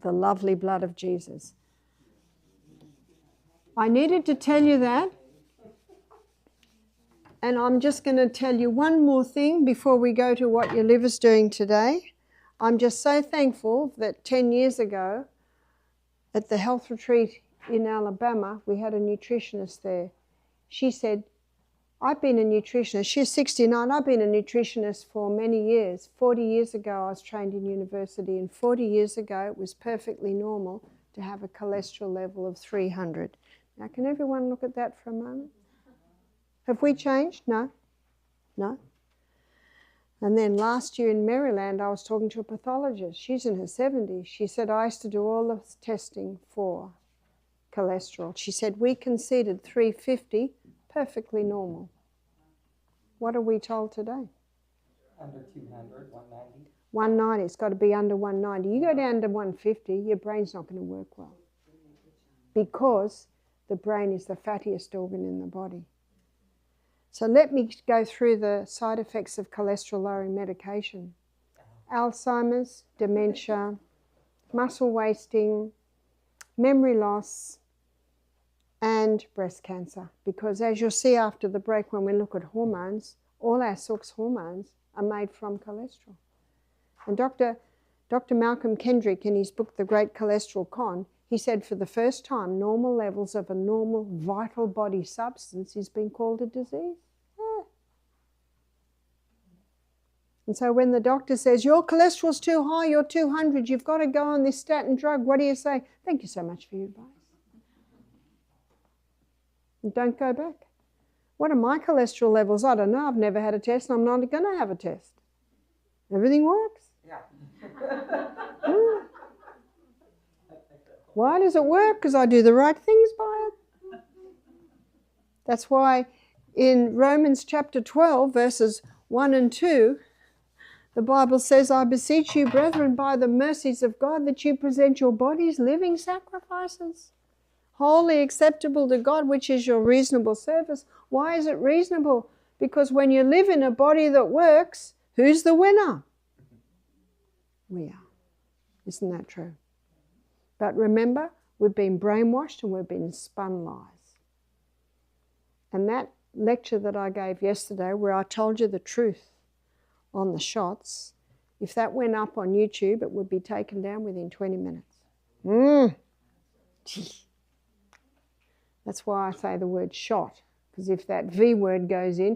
lovely blood of Jesus. I needed to tell you that. And I'm just going to tell you one more thing before we go to what your liver's doing today. I'm just so thankful that 10 years ago at the health retreat in Alabama, we had a nutritionist there. She said, I've been a nutritionist. She's 69. I've been a nutritionist for many years. 40 years ago, I was trained in university, and 40 years ago, it was perfectly normal to have a cholesterol level of 300. Now, can everyone look at that for a moment? Have we changed? No. No. And then last year in Maryland, I was talking to a pathologist. She's in her 70s. She said, I used to do all the testing for cholesterol. She said, we conceded 350, perfectly normal. What are we told today? Under 200, 190. 190. It's got to be under 190. You go down to 150, your brain's not going to work well, because the brain is the fattiest organ in the body. So let me go through the side effects of cholesterol-lowering medication. Alzheimer's, dementia, muscle wasting, memory loss, and breast cancer. Because as you'll see after the break, when we look at hormones, all our sex hormones are made from cholesterol. And Dr. Malcolm Kendrick, in his book, The Great Cholesterol Con, he said for the first time, normal levels of a normal vital body substance is being called a disease. Yeah. And so when the doctor says, your cholesterol's too high, you're 200, you've got to go on this statin drug, what do you say? Thank you so much for your advice. And don't go back. What are my cholesterol levels? I don't know. I've never had a test, and I'm not going to have a test. Everything works. Yeah. Why does it work? Because I do the right things by it. That's why in Romans chapter 12, verses 1 and 2, the Bible says, I beseech you, brethren, by the mercies of God, that you present your bodies living sacrifices, wholly acceptable to God, which is your reasonable service. Why is it reasonable? Because when you live in a body that works, who's the winner? We are. Isn't that true? But remember, we've been brainwashed and we've been spun lies. And that lecture that I gave yesterday, where I told you the truth on the shots, if that went up on YouTube, it would be taken down within 20 minutes. That's why I say the word shot, because if that V word goes in,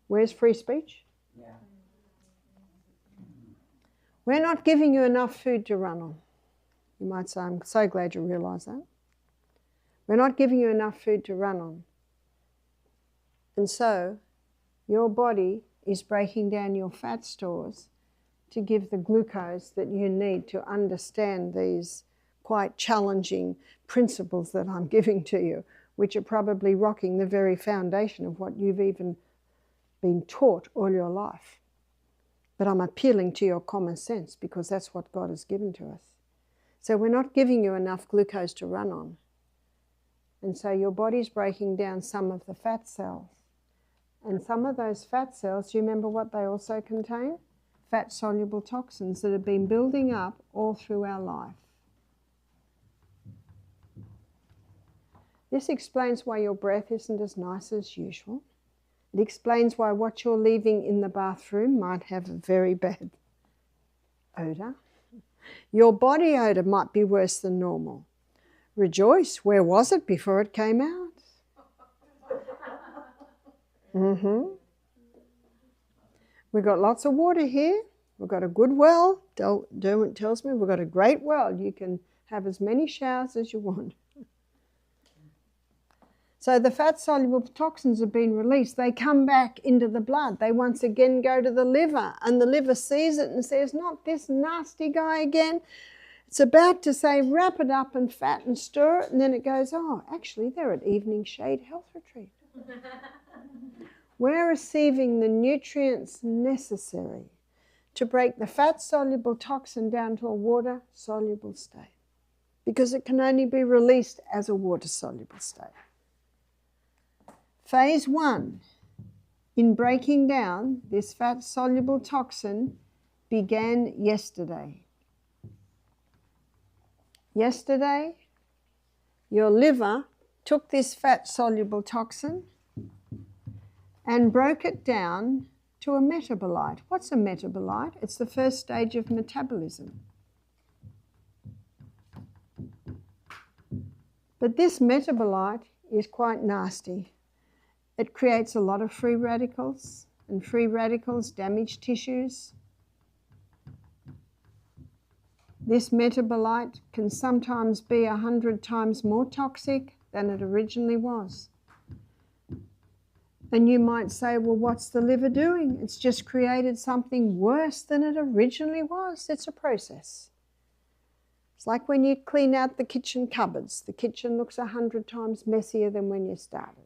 where's free speech? Yeah. We're not giving you enough food to run on. You might say, I'm so glad you realise that. We're not giving you enough food to run on. And so your body is breaking down your fat stores to give the glucose that you need to understand these quite challenging principles that I'm giving to you, which are probably rocking the very foundation of what you've even been taught all your life. But I'm appealing to your common sense, because that's what God has given to us. So we're not giving you enough glucose to run on. And so your body's breaking down some of the fat cells. And some of those fat cells, do you remember what they also contain? Fat-soluble toxins that have been building up all through our life. This explains why your breath isn't as nice as usual. It explains why what you're leaving in the bathroom might have a very bad odour. Your body odour might be worse than normal. Rejoice, where was it before it came out? We've got lots of water here. We've got a good well. Derwent tells me we've got a great well. You can have as many showers as you want. So the fat-soluble toxins have been released. They come back into the blood. They once again go to the liver, and the liver sees it and says, not this nasty guy again. It's about to say, wrap it up and fat and stir it, and then it goes, oh, actually, they're at Evening Shade Health Retreat. We're receiving the nutrients necessary to break the fat-soluble toxin down to a water-soluble state, because it can only be released as a water-soluble state. Phase 1 in breaking down this fat-soluble toxin began yesterday. Yesterday, your liver took this fat-soluble toxin and broke it down to a metabolite. What's a metabolite? It's the first stage of metabolism. But this metabolite is quite nasty. It creates a lot of free radicals, and free radicals damage tissues. This metabolite can sometimes be 100 times more toxic than it originally was. And you might say, well, what's the liver doing? It's just created something worse than it originally was. It's a process. It's like when you clean out the kitchen cupboards. The kitchen looks 100 times messier than when you started.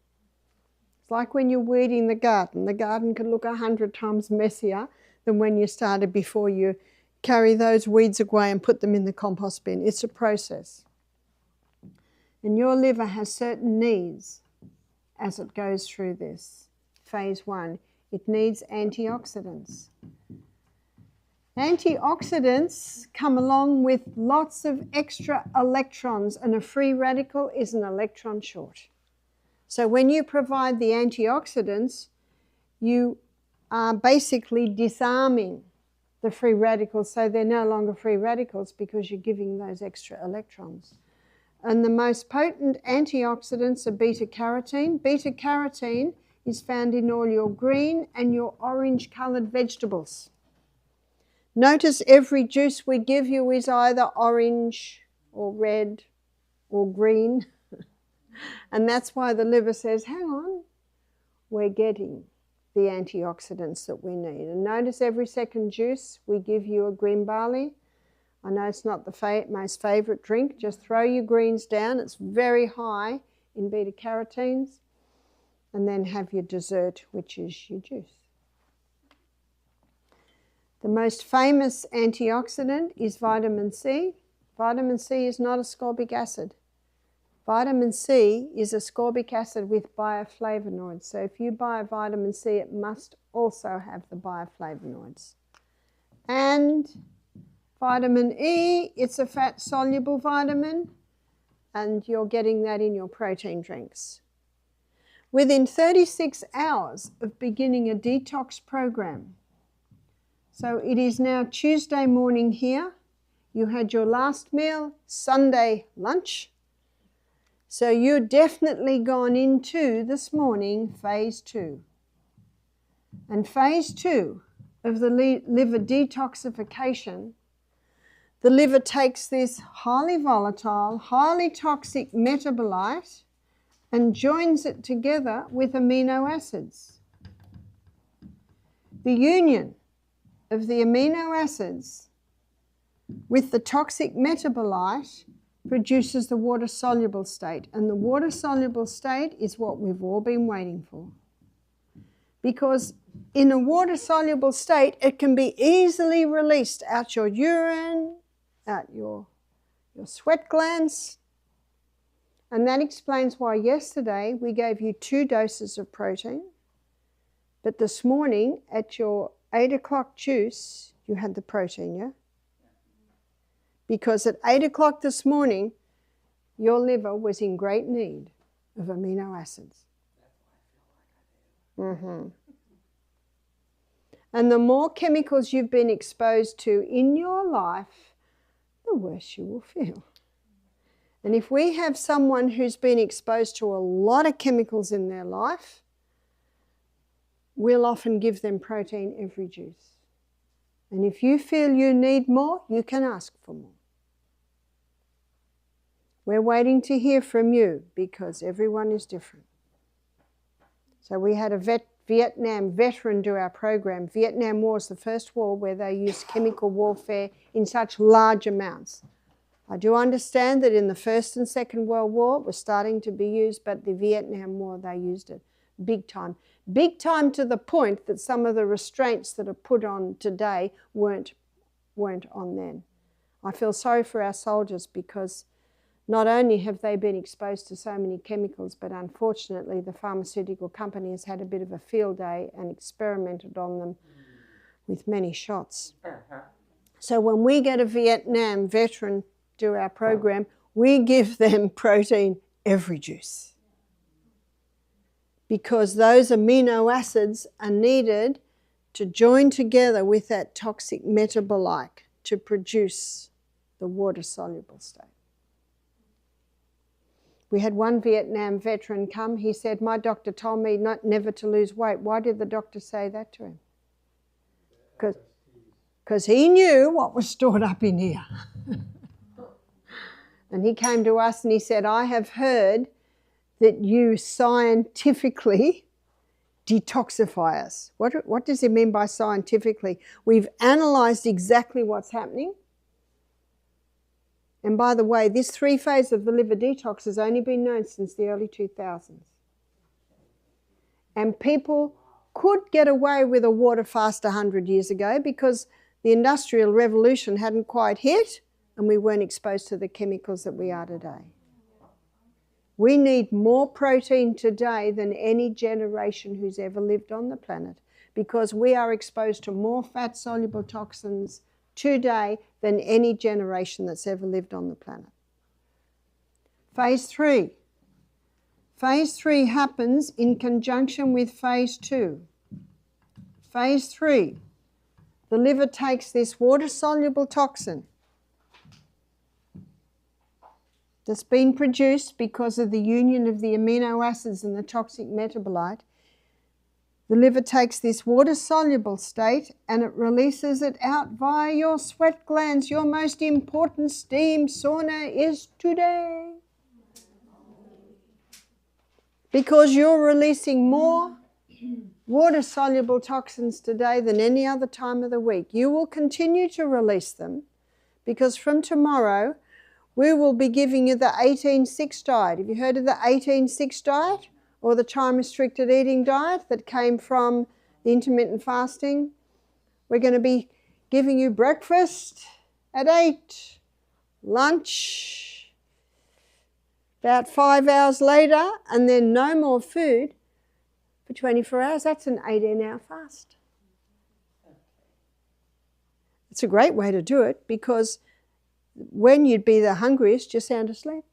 It's like when you're weeding the garden. The garden can look 100 times messier than when you started before you carry those weeds away and put them in the compost bin. It's a process. And your liver has certain needs as it goes through this. Phase 1, it needs antioxidants. Antioxidants come along with lots of extra electrons, and a free radical is an electron short. So when you provide the antioxidants, you are basically disarming the free radicals, so they're no longer free radicals because you're giving those extra electrons. And the most potent antioxidants are beta-carotene. Beta-carotene is found in all your green and your orange-coloured vegetables. Notice every juice we give you is either orange or red or green. And that's why the liver says, hang on, we're getting the antioxidants that we need. And notice every second juice we give you a green barley. I know it's not the most favourite drink. Just throw your greens down. It's very high in beta-carotenes. And then have your dessert, which is your juice. The most famous antioxidant is vitamin C. Vitamin C is not ascorbic acid. Vitamin C is ascorbic acid with bioflavonoids. So if you buy a vitamin C, it must also have the bioflavonoids. And vitamin E, it's a fat-soluble vitamin, and you're getting that in your protein drinks. Within 36 hours of beginning a detox program, so it is now Tuesday morning here, you had your last meal, Sunday lunch, so you're definitely gone into this morning phase 2. And phase 2 of the liver detoxification, the liver takes this highly volatile, highly toxic metabolite and joins it together with amino acids. The union of the amino acids with the toxic metabolite produces the water-soluble state. And the water-soluble state is what we've all been waiting for. Because in a water-soluble state, it can be easily released out your urine, out your sweat glands. And that explains why yesterday we gave you 2 doses of protein. But this morning at your 8 o'clock juice, you had the protein, yeah? Because at 8 o'clock this morning, your liver was in great need of amino acids. Mm-hmm. And the more chemicals you've been exposed to in your life, the worse you will feel. And if we have someone who's been exposed to a lot of chemicals in their life, we'll often give them protein every juice. And if you feel you need more, you can ask for more. We're waiting to hear from you because everyone is different. So we had a Vietnam veteran do our program. Vietnam War was the first war where they used chemical warfare in such large amounts. I do understand that in the First and Second World War it was starting to be used, but the Vietnam War they used it big time. Big time to the point that some of the restraints that are put on today weren't on then. I feel sorry for our soldiers because not only have they been exposed to so many chemicals, but unfortunately the pharmaceutical company has had a bit of a field day and experimented on them with many shots. So when we get a Vietnam veteran do our program, we give them protein every juice. Because those amino acids are needed to join together with that toxic metabolite to produce the water-soluble state. We had one Vietnam veteran come. He said, my doctor told me never to lose weight. Why did the doctor say that to him? Because he knew what was stored up in here. And he came to us and he said, I have heard that you scientifically detoxify us. What does he mean by scientifically? We've analysed exactly what's happening. And by the way, this 3-phase of the liver detox has only been known since the early 2000s. And people could get away with a water fast 100 years ago because the Industrial Revolution hadn't quite hit and we weren't exposed to the chemicals that we are today. We need more protein today than any generation who's ever lived on the planet because we are exposed to more fat-soluble toxins today than any generation that's ever lived on the planet. Phase 3. Phase 3 happens in conjunction with Phase 2. Phase 3, the liver takes this water-soluble toxin that's been produced because of the union of the amino acids and the toxic metabolite. The liver takes this water-soluble state and it releases it out via your sweat glands. Your most important steam sauna is today. Because you're releasing more water-soluble toxins today than any other time of the week. You will continue to release them because from tomorrow we will be giving you the 18-6 diet. Have you heard of the 18-6 diet or the time-restricted eating diet that came from the intermittent fasting? We're going to be giving you breakfast at 8, lunch about 5 hours later, and then no more food for 24 hours. That's an 18-hour fast. It's a great way to do it because when you'd be the hungriest, you're sound asleep.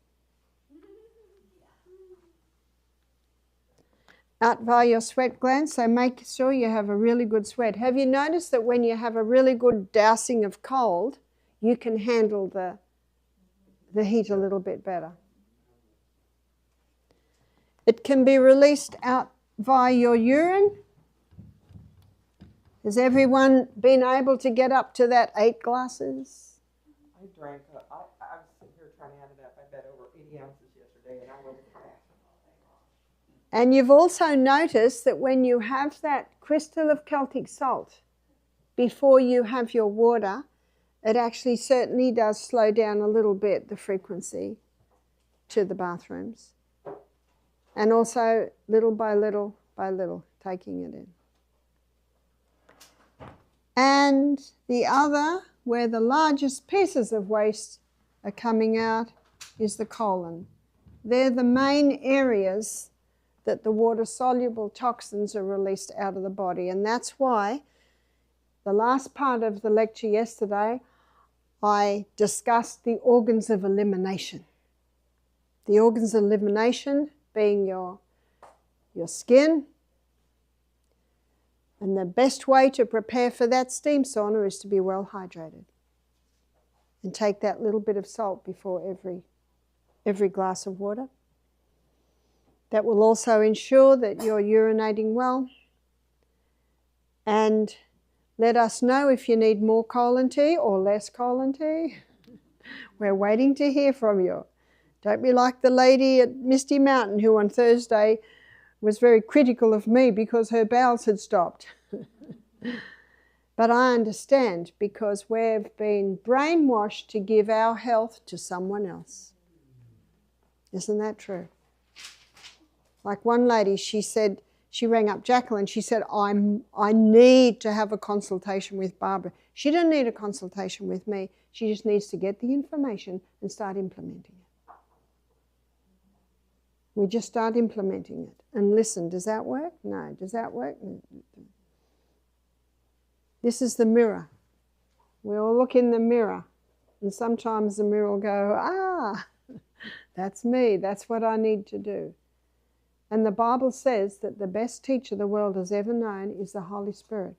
Out via your sweat glands, so make sure you have a really good sweat. Have you noticed that when you have a really good dousing of cold, you can handle the heat a little bit better? It can be released out via your urine. Has everyone been able to get up to that 8 glasses? I drank, I was sitting here trying to add it up. I bet over 80 ounces yesterday, and I went fast. And you've also noticed that when you have that crystal of Celtic salt before you have your water, it actually certainly does slow down a little bit the frequency to the bathrooms. And also little by little taking it in. And the other, where the largest pieces of waste are coming out, is the colon. They're the main areas that the water-soluble toxins are released out of the body. And that's why the last part of the lecture yesterday, I discussed the organs of elimination. The organs of elimination being your skin. And the best way to prepare for that steam sauna is to be well hydrated. And take that little bit of salt before every glass of water. That will also ensure that you're urinating well. And let us know if you need more colon tea or less colon tea. We're waiting to hear from you. Don't be like the lady at Misty Mountain who on Thursday was very critical of me because her bowels had stopped. But I understand, because we've been brainwashed to give our health to someone else. Isn't that true? Like one lady, she said, she rang up Jacqueline, she said, I need to have a consultation with Barbara. She didn't need a consultation with me. She just needs to get the information and start implementing it. We just start implementing it. And listen, does that work? No. Does that work? No. This is the mirror. We all look in the mirror. And sometimes the mirror will go, that's me. That's what I need to do. And the Bible says that the best teacher the world has ever known is the Holy Spirit.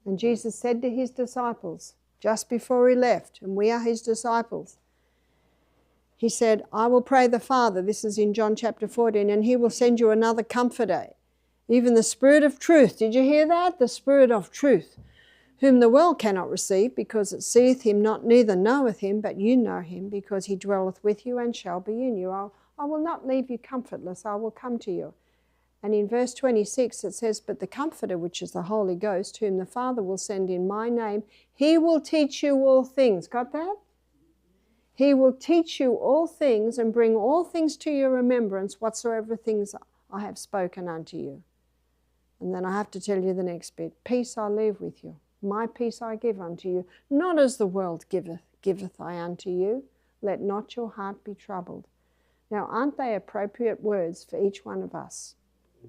And Jesus said to his disciples, just before he left, and we are his disciples, he said, I will pray the Father, this is in John chapter 14, and he will send you another comforter, even the Spirit of truth. Did you hear that? The Spirit of truth, whom the world cannot receive, because it seeth him not, neither knoweth him, but you know him, because he dwelleth with you and shall be in you. I will not leave you comfortless, I will come to you. And in verse 26 it says, but the Comforter, which is the Holy Ghost, whom the Father will send in my name, he will teach you all things. Got that? He will teach you all things and bring all things to your remembrance, whatsoever things I have spoken unto you. And then I have to tell you the next bit. Peace I leave with you. My peace I give unto you. Not as the world giveth I unto you. Let not your heart be troubled. Now, aren't they appropriate words for each one of us?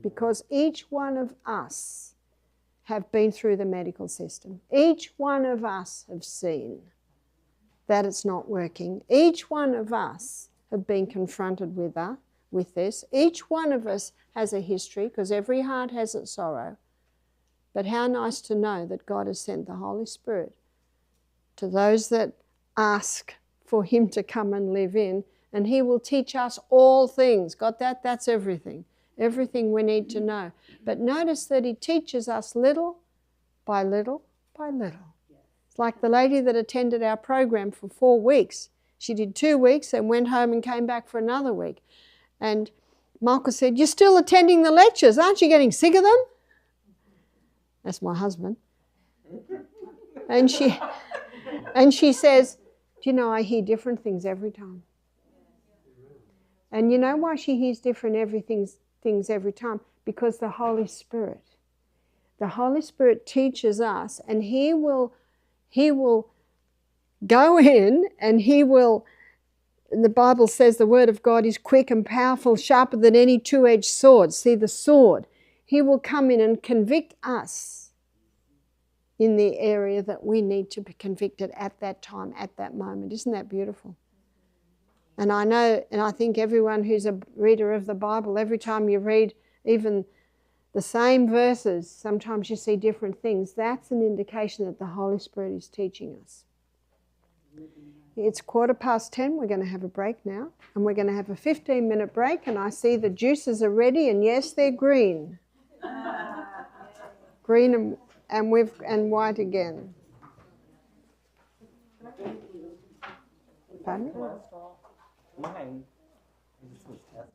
Because each one of us have been through the medical system. Each one of us have seen that it's not working. Each one of us have been confronted with this. Each one of us has a history, because every heart has its sorrow. But how nice to know that God has sent the Holy Spirit to those that ask for him to come and live in, and he will teach us all things. Got that? That's everything. Everything we need to know. But notice that he teaches us little by little by little. It's like the lady that attended our program for 4 weeks. She did 2 weeks and went home and came back for another week. And Michael said, you're still attending the lectures. Aren't you getting sick of them? That's my husband. And she says, do you know, I hear different things every time. And you know why she hears different things every time? Because the Holy Spirit teaches us, and he will go in and the Bible says the word of God is quick and powerful, sharper than any two-edged sword. See the sword. He will come in and convict us in the area that we need to be convicted at that time, at that moment. Isn't that beautiful? And I know, and I think everyone who's a reader of the Bible, every time you read even the same verses, sometimes you see different things. That's an indication that the Holy Spirit is teaching us. It's 10:15. We're going to have a break now. And we're going to have a 15-minute break. And I see the juices are ready. And yes, they're green. Green and white again. Pardon? Mine. This was tested.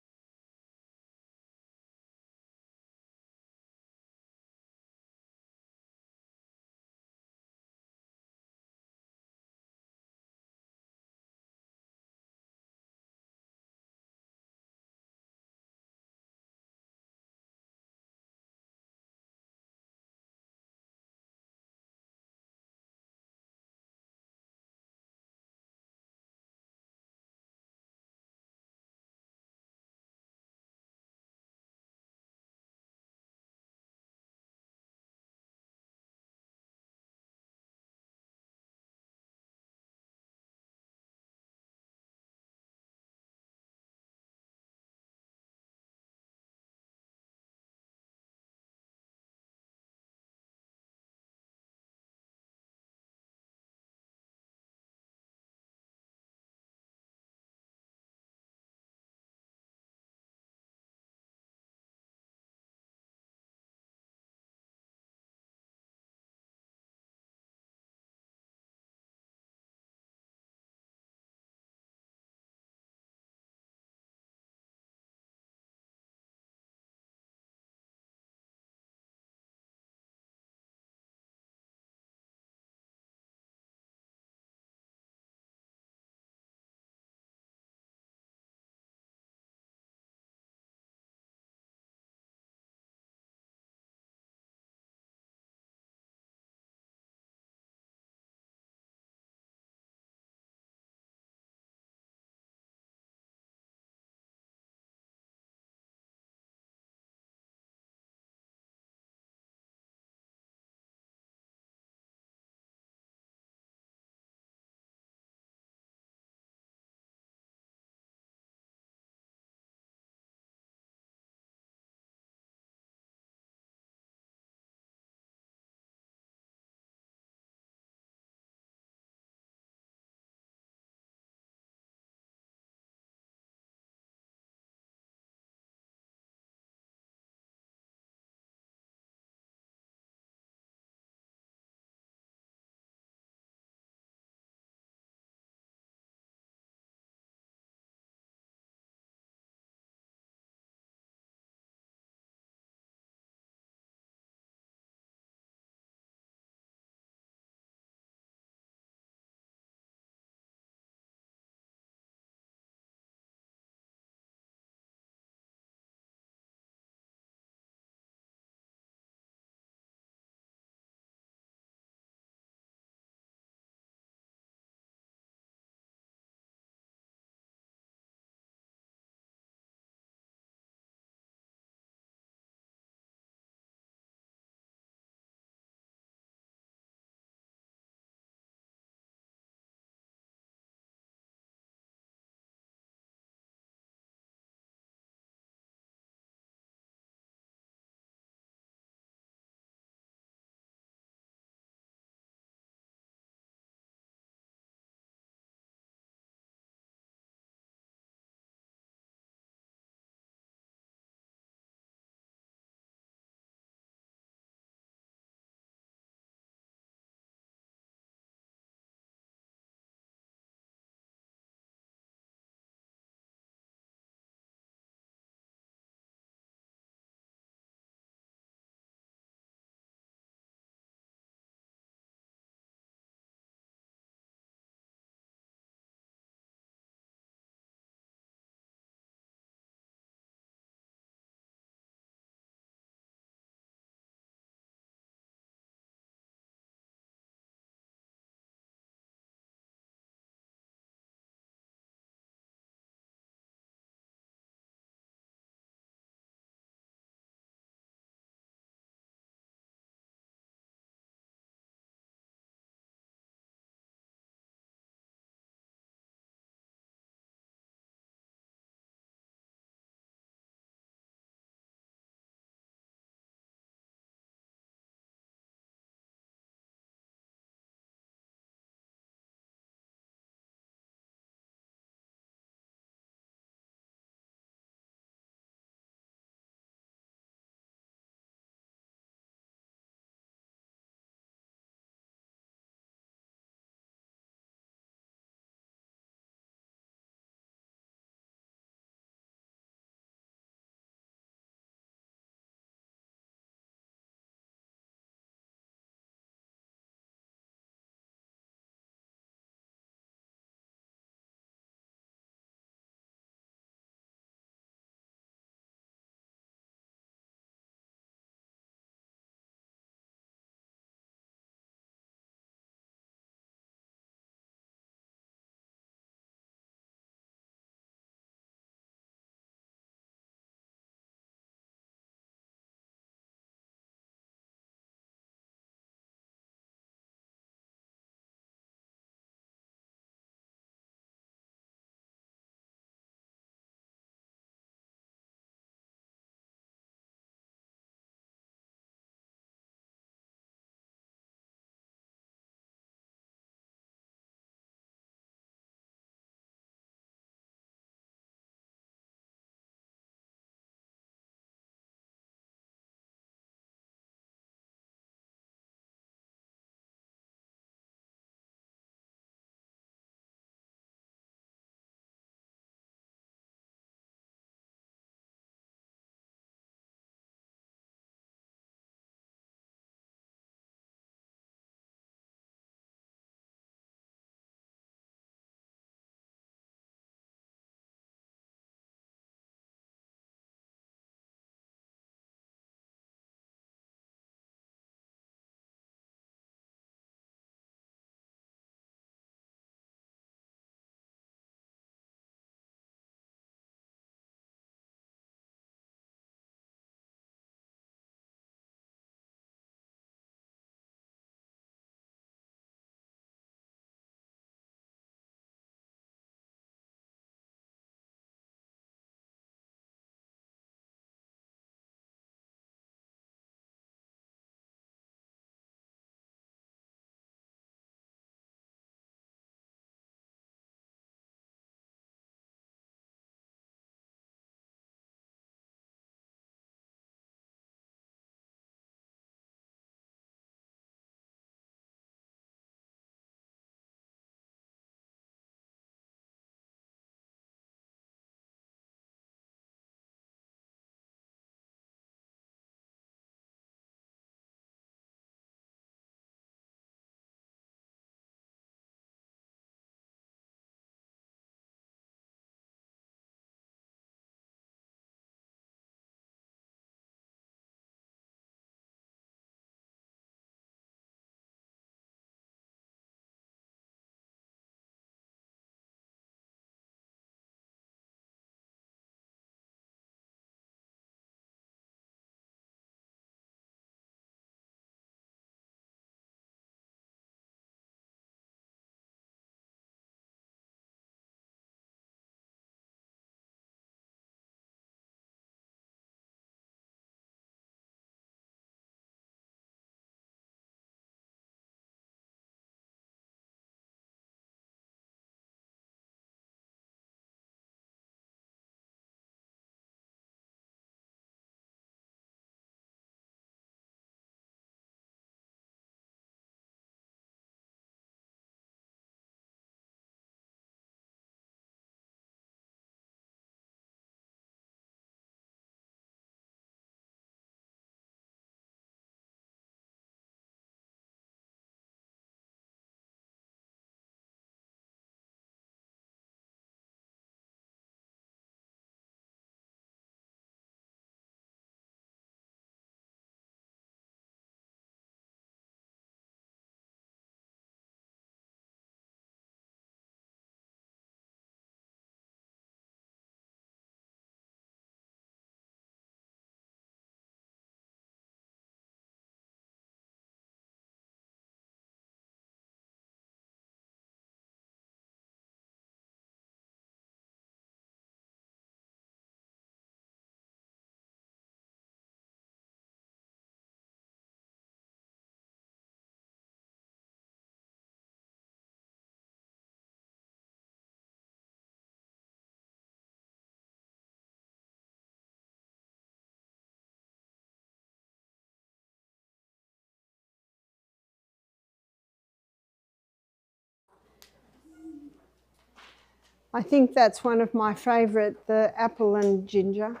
I think that's one of my favourite, the apple and ginger.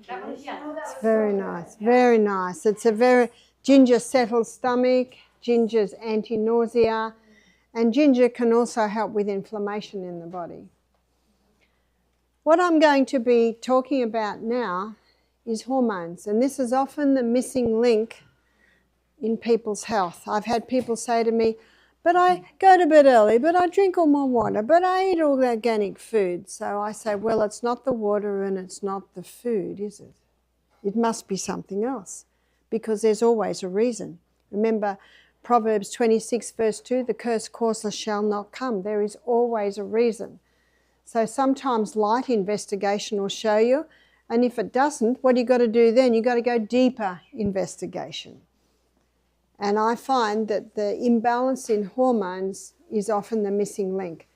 It's very nice, very nice. Ginger settles stomach, ginger's anti-nausea, and ginger can also help with inflammation in the body. What I'm going to be talking about now is hormones, and this is often the missing link in people's health. I've had people say to me, but I go to bed early, but I drink all my water, but I eat all the organic food. So I say, well, it's not the water and it's not the food, is it? It must be something else, because there's always a reason. Remember, Proverbs 26 verse 2, the cursed courser shall not come. There is always a reason. So sometimes light investigation will show you, and if it doesn't, what you got to do then? You've got to go deeper investigation. And I find that the imbalance in hormones is often the missing link.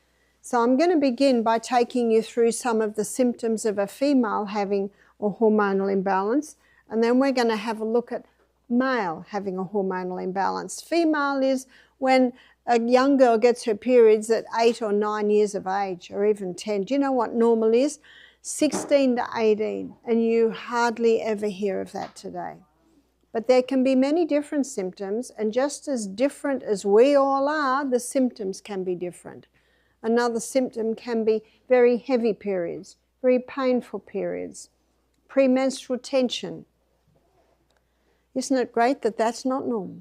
So I'm going to begin by taking you through some of the symptoms of a female having a hormonal imbalance, and then we're going to have a look at male having a hormonal imbalance. Female is when a young girl gets her periods at 8 or 9 years of age, or even 10. Do you know what normal is? 16 to 18, and you hardly ever hear of that today. But there can be many different symptoms, and just as different as we all are, the symptoms can be different. Another symptom can be very heavy periods, very painful periods, premenstrual tension. Isn't it great that that's not normal?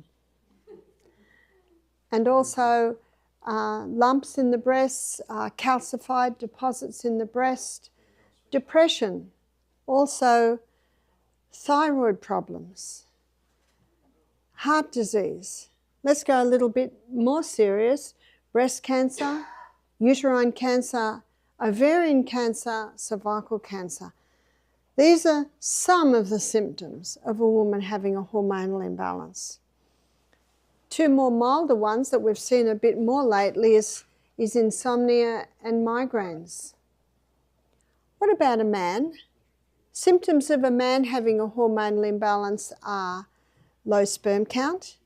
And also lumps in the breasts, calcified deposits in the breast, depression, also thyroid problems, heart disease. Let's go a little bit more serious. Breast cancer, uterine cancer, ovarian cancer, cervical cancer. These are some of the symptoms of a woman having a hormonal imbalance. Two more milder ones that we've seen a bit more lately is insomnia and migraines. What about a man? Symptoms of a man having a hormonal imbalance are low sperm count.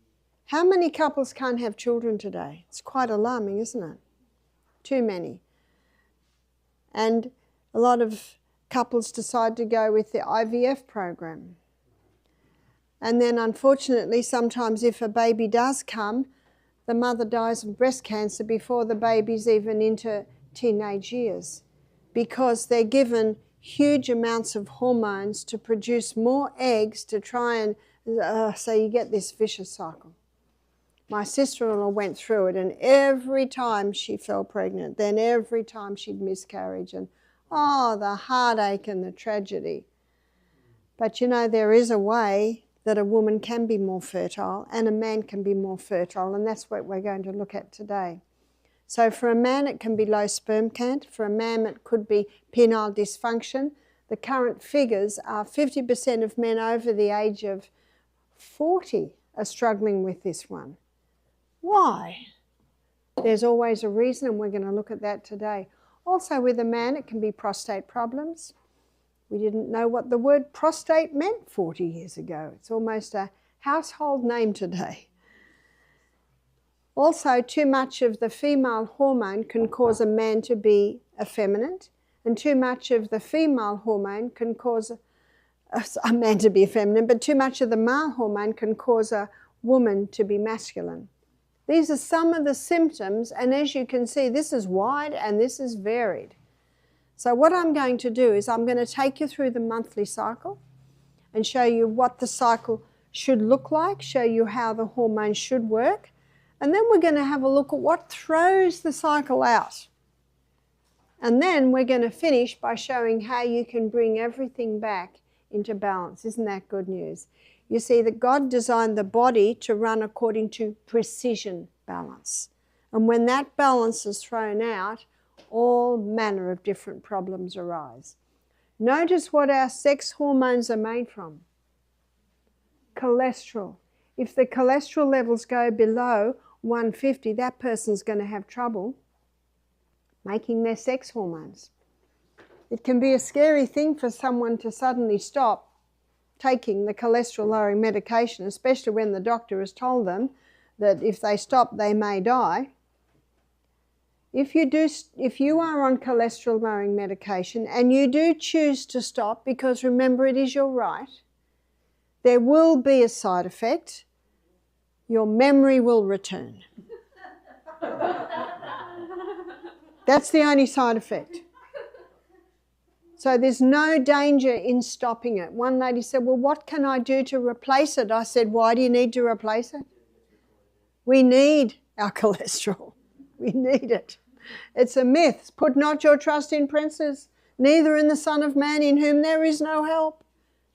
How many couples can't have children today? It's quite alarming, isn't it? Too many. And a lot of couples decide to go with the IVF program. And then unfortunately, sometimes if a baby does come, the mother dies of breast cancer before the baby's even into teenage years, because they're given huge amounts of hormones to produce more eggs to try and, so you get this vicious cycle. My sister-in-law went through it, and every time she fell pregnant, then every time she'd miscarriage, and the heartache and the tragedy. But you know, there is a way that a woman can be more fertile and a man can be more fertile, and that's what we're going to look at today. So for a man it can be low sperm count, for a man it could be penile dysfunction. The current figures are 50% of men over the age of 40 are struggling with this one. Why? There's always a reason, and we're going to look at that today. Also with a man it can be prostate problems. We didn't know what the word prostate meant 40 years ago. It's almost a household name today. Also, too much of the female hormone can cause a man to be effeminate, and too much of the female hormone can cause a man to be effeminate, but too much of the male hormone can cause a woman to be masculine. These are some of the symptoms, and as you can see, this is wide and this is varied. So what I'm going to do is I'm going to take you through the monthly cycle and show you what the cycle should look like, show you how the hormones should work, and then we're going to have a look at what throws the cycle out. And then we're going to finish by showing how you can bring everything back into balance. Isn't that good news? You see that God designed the body to run according to precision balance. And when that balance is thrown out, all manner of different problems arise. Notice what our sex hormones are made from. Cholesterol. If the cholesterol levels go below 150, that person's going to have trouble making their sex hormones. It can be a scary thing for someone to suddenly stop taking the cholesterol-lowering medication, especially when the doctor has told them that if they stop, they may die. if you are on cholesterol-lowering medication and you do choose to stop, because remember it is your right, there will be a side effect. Your memory will return. That's the only side effect. So there's no danger in stopping it. One lady said, well, what can I do to replace it? I said, why do you need to replace it? We need our cholesterol. We need it. It's a myth. Put not your trust in princes, neither in the Son of Man, in whom there is no help.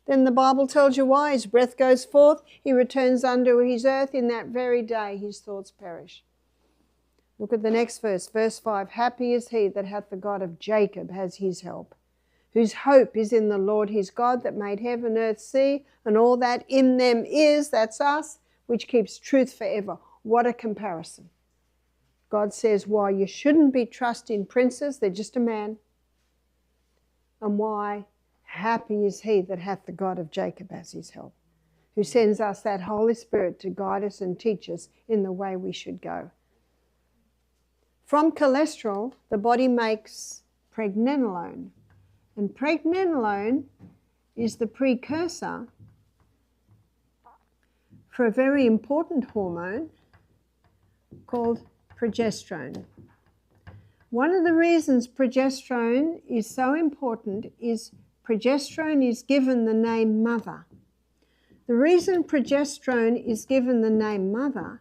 Then the Bible tells you why. His breath goes forth, he returns unto his earth. In that very day his thoughts perish. Look at the next verse, verse 5. Happy is he that hath the God of Jacob as his help, whose hope is in the Lord his God, that made heaven, earth, sea, and all that in them is, that's us, which keeps truth forever. What a comparison. God says why you shouldn't be trusting princes, they're just a man. And why happy is he that hath the God of Jacob as his help, who sends us that Holy Spirit to guide us and teach us in the way we should go. From cholesterol, the body makes pregnenolone. And pregnenolone is the precursor for a very important hormone called progesterone. One of the reasons progesterone is so important is progesterone is given the name mother. The reason progesterone is given the name mother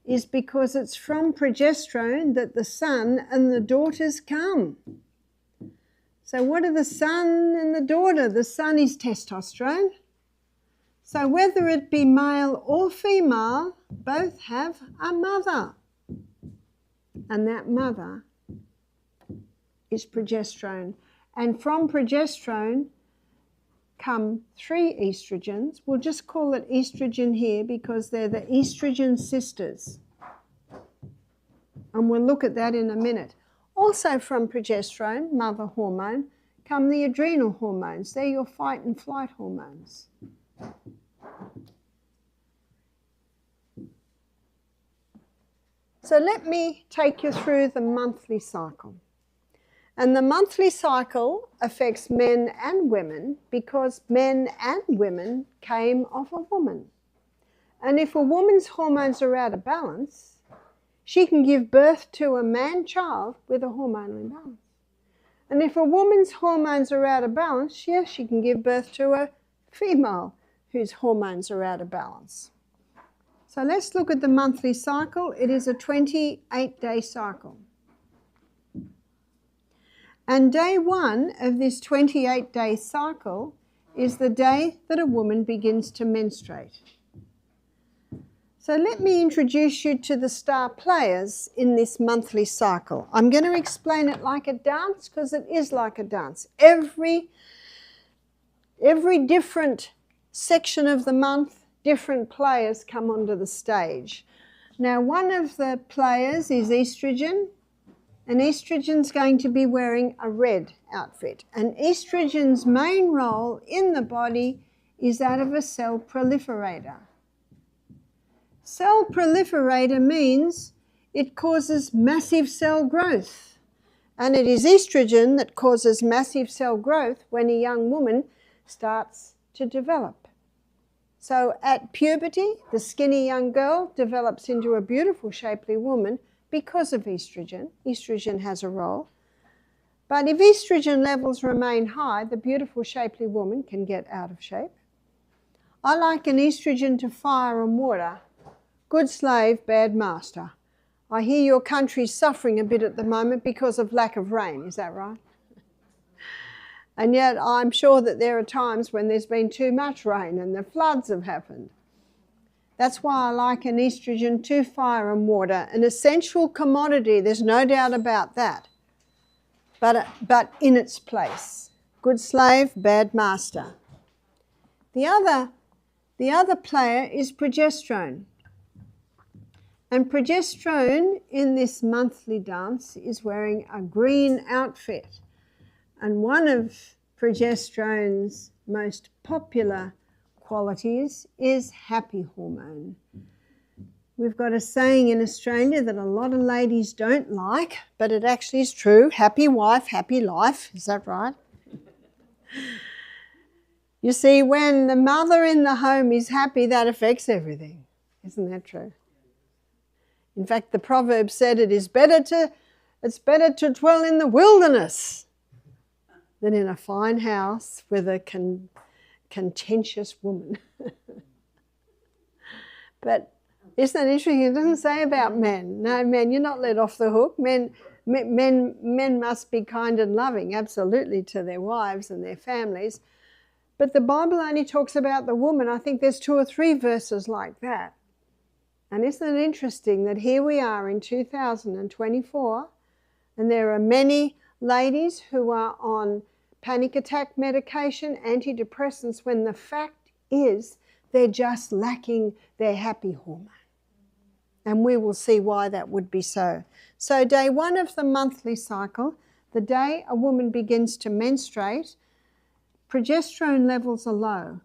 is because it's from progesterone that the son and the daughters come. So what are the son and the daughter? The son is testosterone. So whether it be male or female, both have a mother. And that mother is progesterone. And from progesterone come 3 estrogens. We'll just call it estrogen here because they're the estrogen sisters. And we'll look at that in a minute. Also from progesterone, mother hormone, come the adrenal hormones. They're your fight and flight hormones. So let me take you through the monthly cycle. And the monthly cycle affects men and women because men and women came of a woman. And if a woman's hormones are out of balance, she can give birth to a man-child with a hormonal imbalance. And if a woman's hormones are out of balance, yes, she can give birth to a female whose hormones are out of balance. So let's look at the monthly cycle. It is a 28-day cycle. And day 1 of this 28-day cycle is the day that a woman begins to menstruate. So let me introduce you to the star players in this monthly cycle. I'm going to explain it like a dance because it is like a dance. Every different section of the month, different players come onto the stage. Now, one of the players is estrogen, and estrogen's going to be wearing a red outfit. And estrogen's main role in the body is that of a cell proliferator. Cell proliferator means it causes massive cell growth. And it is estrogen that causes massive cell growth when a young woman starts to develop. So at puberty, the skinny young girl develops into a beautiful, shapely woman because of estrogen. Estrogen has a role. But if estrogen levels remain high, the beautiful, shapely woman can get out of shape. I liken estrogen to fire and water. Good slave, bad master. I hear your country's suffering a bit at the moment because of lack of rain, is that right? And yet I'm sure that there are times when there's been too much rain and the floods have happened. That's why I liken estrogen to fire and water, an essential commodity, there's no doubt about that, but in its place. Good slave, bad master. The other player is progesterone. And progesterone in this monthly dance is wearing a green outfit. And one of progesterone's most popular qualities is happy hormone. We've got a saying in Australia that a lot of ladies don't like, but it actually is true. Happy wife, happy life. Is that right? You see, when the mother in the home is happy, that affects everything. Isn't that true? In fact, the proverb said it's better to dwell in the wilderness than in a fine house with a contentious woman. But isn't that interesting? It doesn't say about men. No, men, you're not let off the hook. Men must be kind and loving, absolutely, to their wives and their families. But the Bible only talks about the woman. I think there's 2 or 3 verses like that. And isn't it interesting that here we are in 2024, and there are many ladies who are on panic attack medication, antidepressants, when the fact is they're just lacking their happy hormone. And we will see why that would be so. So day 1 of the monthly cycle, the day a woman begins to menstruate, progesterone levels are low.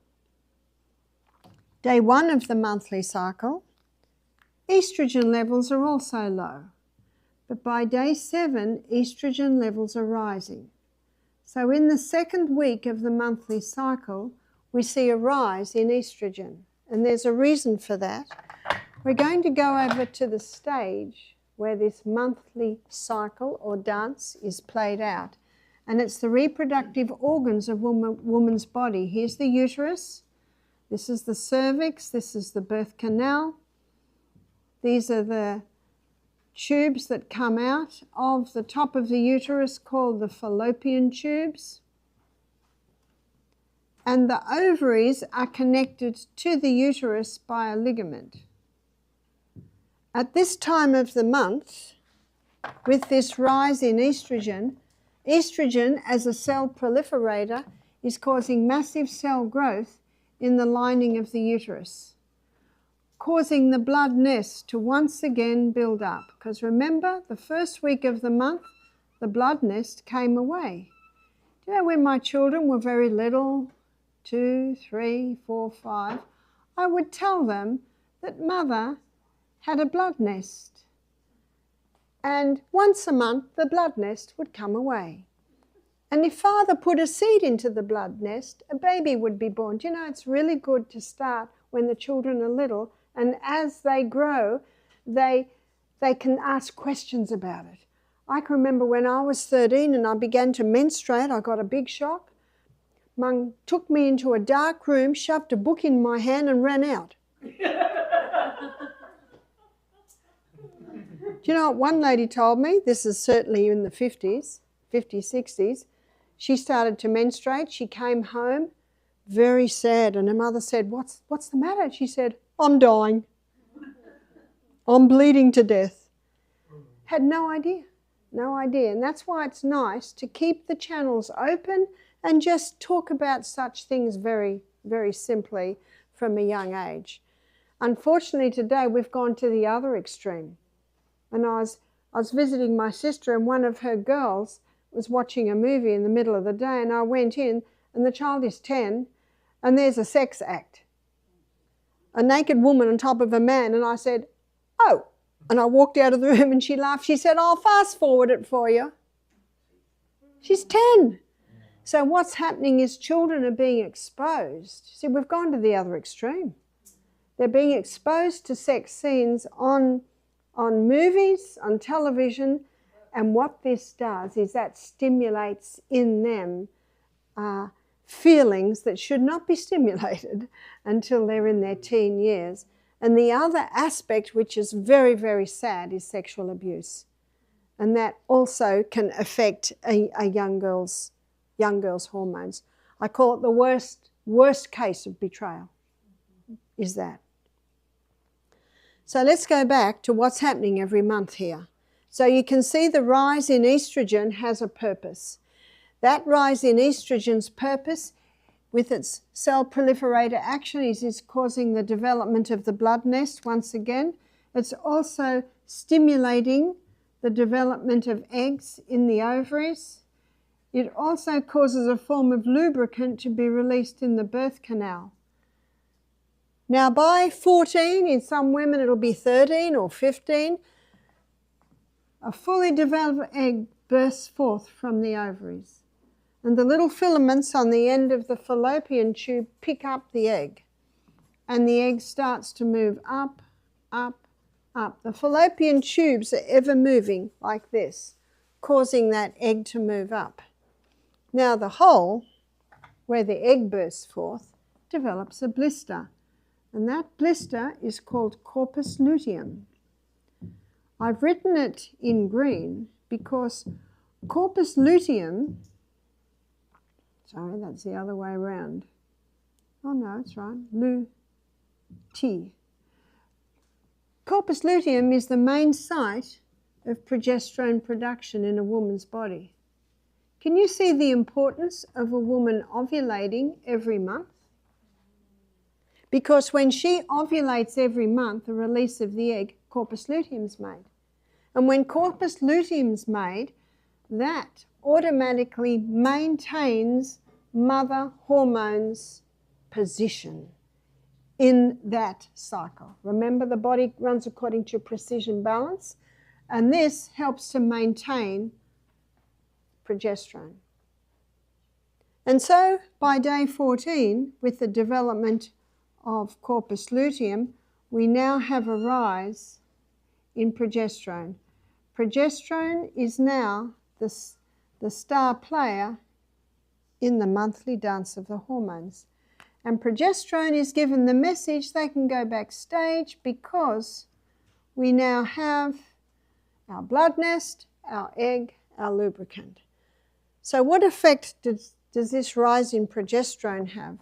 Day 1 of the monthly cycle, estrogen levels are also low. But by day 7, estrogen levels are rising. So in the 2nd week of the monthly cycle, we see a rise in estrogen. And there's a reason for that. We're going to go over to the stage where this monthly cycle or dance is played out. And it's the reproductive organs of woman's body. Here's the uterus. This is the cervix. This is the birth canal. These are the tubes that come out of the top of the uterus called the fallopian tubes. And the ovaries are connected to the uterus by a ligament. At this time of the month, with this rise in estrogen, estrogen as a cell proliferator is causing massive cell growth in the lining of the uterus, causing the blood nest to once again build up. Because remember, the 1st week of the month, the blood nest came away. Do you know, when my children were very little, 2, 3, 4, 5, I would tell them that mother had a blood nest. And once a month, the blood nest would come away. And if father put a seed into the blood nest, a baby would be born. Do you know, it's really good to start when the children are little, and as they grow, they can ask questions about it. I can remember when I was 13 and I began to menstruate, I got a big shock. Mum took me into a dark room, shoved a book in my hand and ran out. Do you know what one lady told me? This is certainly in the 50s, 60s. She started to menstruate. She came home very sad, and her mother said, what's the matter? She said, I'm dying. I'm bleeding to death. Had no idea. And that's why it's nice to keep the channels open and just talk about such things very, very simply from a young age. Unfortunately today we've gone to the other extreme. And I was visiting my sister, and one of her girls was watching a movie in the middle of the day, and I went in, and the child is 10, and there's a sex act. A naked woman on top of a man, and I said, oh. And I walked out of the room and she laughed. She said, I'll fast forward it for you. She's 10. So what's happening is children are being exposed. See, we've gone to the other extreme. They're being exposed to sex scenes on movies, on television, and what this does is that stimulates in them feelings that should not be stimulated until they're in their teen years. And the other aspect, which is very, very sad, is sexual abuse. And that also can affect a young girl's hormones. I call it the worst case of betrayal, is that. So let's go back to what's happening every month here. So you can see the rise in estrogen has a purpose. That rise in estrogen's purpose, with its cell proliferator action, is causing the development of the blood nest once again. It's also stimulating the development of eggs in the ovaries. It also causes a form of lubricant to be released in the birth canal. Now by 14, in some women it'll be 13 or 15, a fully developed egg bursts forth from the ovaries. And the little filaments on the end of the fallopian tube pick up the egg. And the egg starts to move up, up, up. The fallopian tubes are ever moving like this, causing that egg to move up. Now the hole where the egg bursts forth develops a blister. And that blister is called corpus luteum. I've written it in green because corpus luteum, sorry, that's the other way around. Oh no, it's right, Lu-T. Corpus luteum is the main site of progesterone production in a woman's body. Can you see the importance of a woman ovulating every month? Because when she ovulates every month, the release of the egg, corpus luteum is made. And when corpus luteum is made, that automatically maintains mother hormone's position in that cycle. Remember, the body runs according to precision balance, and this helps to maintain progesterone. And so by day 14, with the development of corpus luteum, we now have a rise in progesterone. Progesterone is now the star player in the monthly dance of the hormones. And progesterone is given the message they can go backstage because we now have our blood nest, our egg, our lubricant. So what effect does this rise in progesterone have?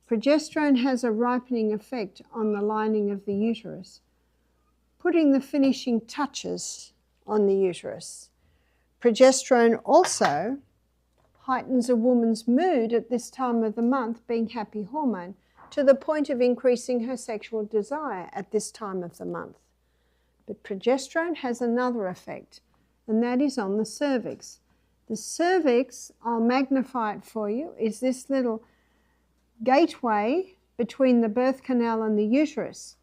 Progesterone has a ripening effect on the lining of the uterus, putting the finishing touches on the uterus. Progesterone also heightens a woman's mood at this time of the month, being happy hormone, to the point of increasing her sexual desire at this time of the month. But progesterone has another effect, and that is on the cervix. The cervix, I'll magnify it for you, is this little gateway between the birth canal and the uterus.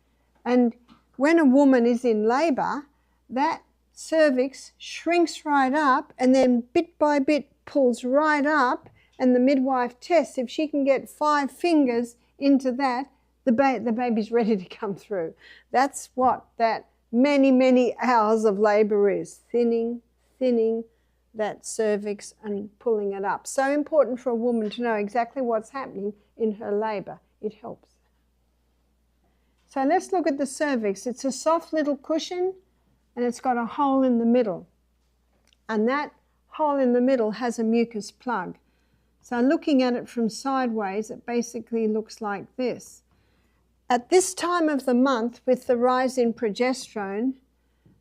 And when a woman is in labour, that cervix shrinks right up and then bit by bit pulls right up, and the midwife tests if she can get 5 fingers into that, the baby's ready to come through. That's what that many, many hours of labour is, thinning that cervix and pulling it up. So important for a woman to know exactly what's happening in her labour. It helps. So let's look at the cervix. It's a soft little cushion and it's got a hole in the middle. And that hole in the middle has a mucus plug. So looking at it from sideways, it basically looks like this. At this time of the month, with the rise in progesterone,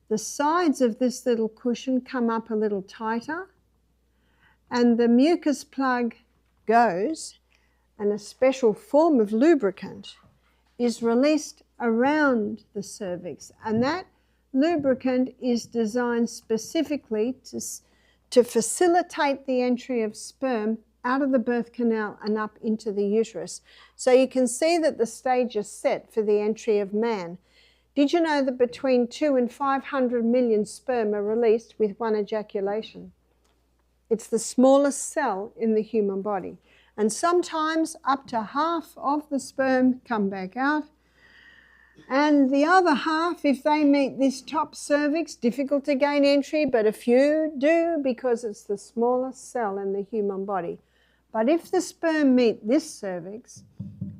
the sides of this little cushion come up a little tighter, and the mucus plug goes, and a special form of lubricant is released around the cervix. And that lubricant is designed specifically to facilitate the entry of sperm out of the birth canal and up into the uterus. So you can see that the stage is set for the entry of man. Did you know that between 2 and 500 million sperm are released with one ejaculation? It's the smallest cell in the human body. And sometimes up to half of the sperm come back out. And the other half, if they meet this top cervix, difficult to gain entry, but a few do because it's the smallest cell in the human body. But if the sperm meet this cervix,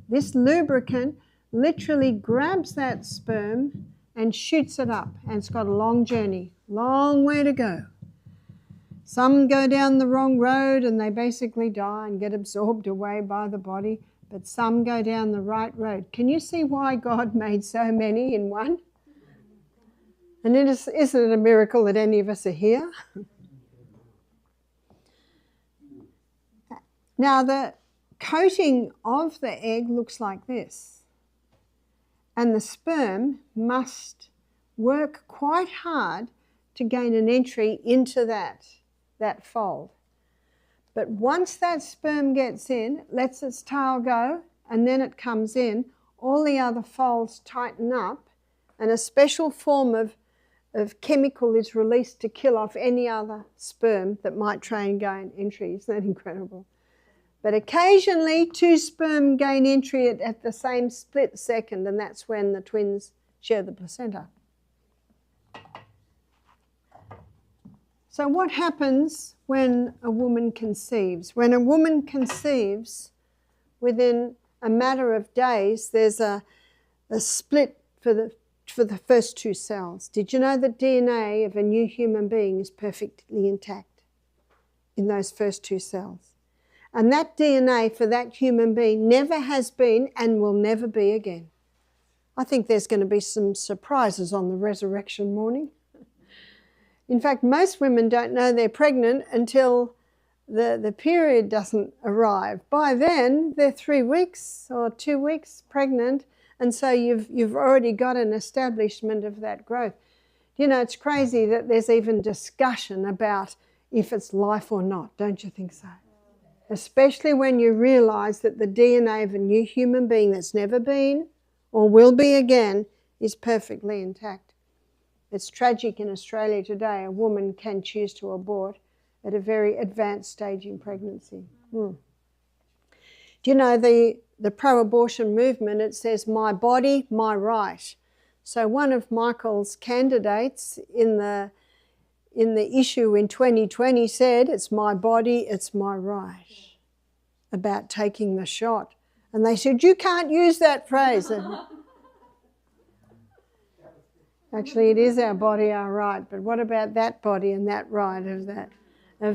this lubricant literally grabs that sperm and shoots it up. And it's got a long journey, long way to go. Some go down the wrong road and they basically die and get absorbed away by the body. But some go down the right road. Can you see why God made so many in one? And isn't it a miracle that any of us are here? Now the coating of the egg looks like this. And the sperm must work quite hard to gain an entry into that fold. But once that sperm gets in, lets its tail go, and then it comes in, all the other folds tighten up, and a special form of chemical is released to kill off any other sperm that might try and gain entry. Isn't that incredible? But occasionally 2 sperm gain entry at the same split second, and that's when the twins share the placenta. So what happens when a woman conceives? When a woman conceives, within a matter of days, there's a split for the first 2 cells. Did you know that DNA of a new human being is perfectly intact in those first 2 cells? And that DNA for that human being never has been and will never be again. I think there's going to be some surprises on the resurrection morning. In fact, most women don't know they're pregnant until the period doesn't arrive. By then, they're 3 weeks or 2 weeks pregnant, and so you've already got an establishment of that growth. You know, it's crazy that there's even discussion about if it's life or not, don't you think so? Especially when you realise that the DNA of a new human being that's never been or will be again is perfectly intact. It's tragic in Australia today. A woman can choose to abort at a very advanced stage in pregnancy. Do you know the pro-abortion movement, it says, my body, my right. So one of Michael's candidates in the issue in 2020 said, it's my body, it's my right, about taking the shot. And they said, you can't use that phrase. Actually, it is our body, our right, but what about that body and that right of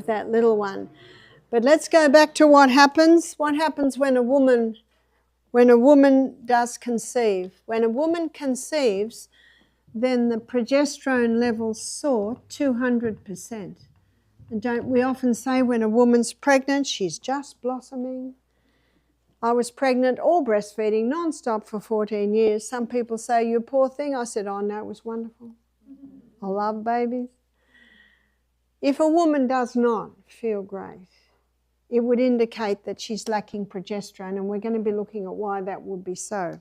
that little one? But let's go back to what happens. What happens when a woman does conceive? When a woman conceives, then the progesterone levels soar 200%. And don't we often say when a woman's pregnant, she's just blossoming? I was pregnant or breastfeeding non-stop for 14 years. Some people say, you poor thing. I said, oh no, it was wonderful. I love babies. If a woman does not feel great, it would indicate that she's lacking progesterone, and we're going to be looking at why that would be so.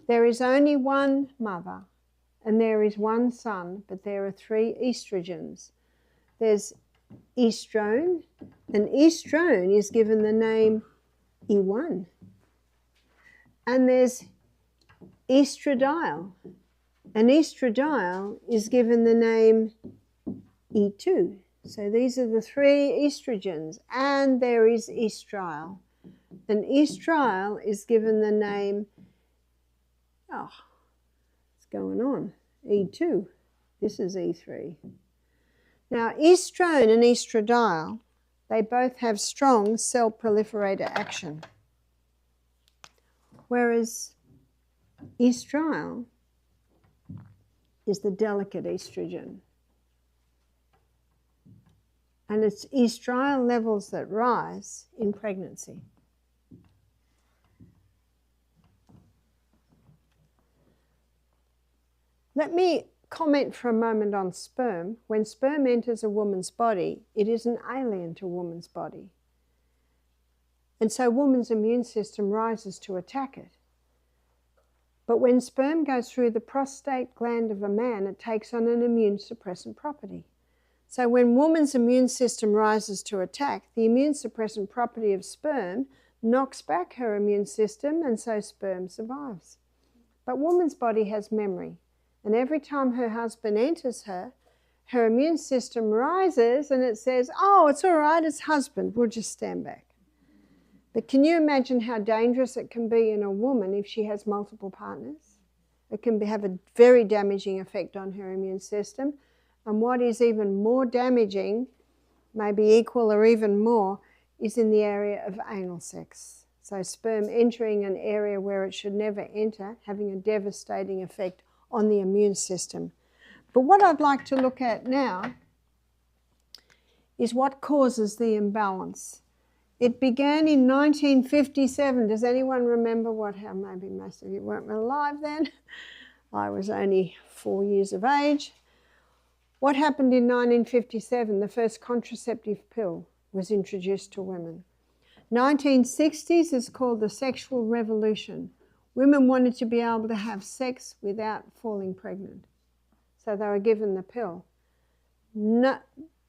There is only one mother and there is one son, but there are 3 estrogens. There's estrone, and estrone is given the name E1. And there's estradiol, and estradiol is given the name E2. So these are the 3 estrogens, and there is estriol. And estriol is given the name, what's going on? E2. This is E3. Now, estrone and estradiol, they both have strong cell proliferator action, whereas estriol is the delicate estrogen. And it's estriol levels that rise in pregnancy. Let me comment for a moment on sperm. When sperm enters a woman's body, it is an alien to a woman's body. And so a woman's immune system rises to attack it. But when sperm goes through the prostate gland of a man, it takes on an immune suppressant property. So when woman's immune system rises to attack, the immune suppressant property of sperm knocks back her immune system, and so sperm survives. But woman's body has memory. And every time her husband enters her, her immune system rises and it says, oh, it's all right, it's husband, we'll just stand back. But can you imagine how dangerous it can be in a woman if she has multiple partners? It can have a very damaging effect on her immune system. And what is even more damaging, maybe equal or even more, is in the area of anal sex. So sperm entering an area where it should never enter, having a devastating effect on the immune system. But what I'd like to look at now is what causes the imbalance. It began in 1957. Does anyone remember maybe most of you weren't alive then. I was only 4 years of age. What happened in 1957? The first contraceptive pill was introduced to women. 1960s is called the sexual revolution, Women wanted to be able to have sex without falling pregnant. So they were given the pill. No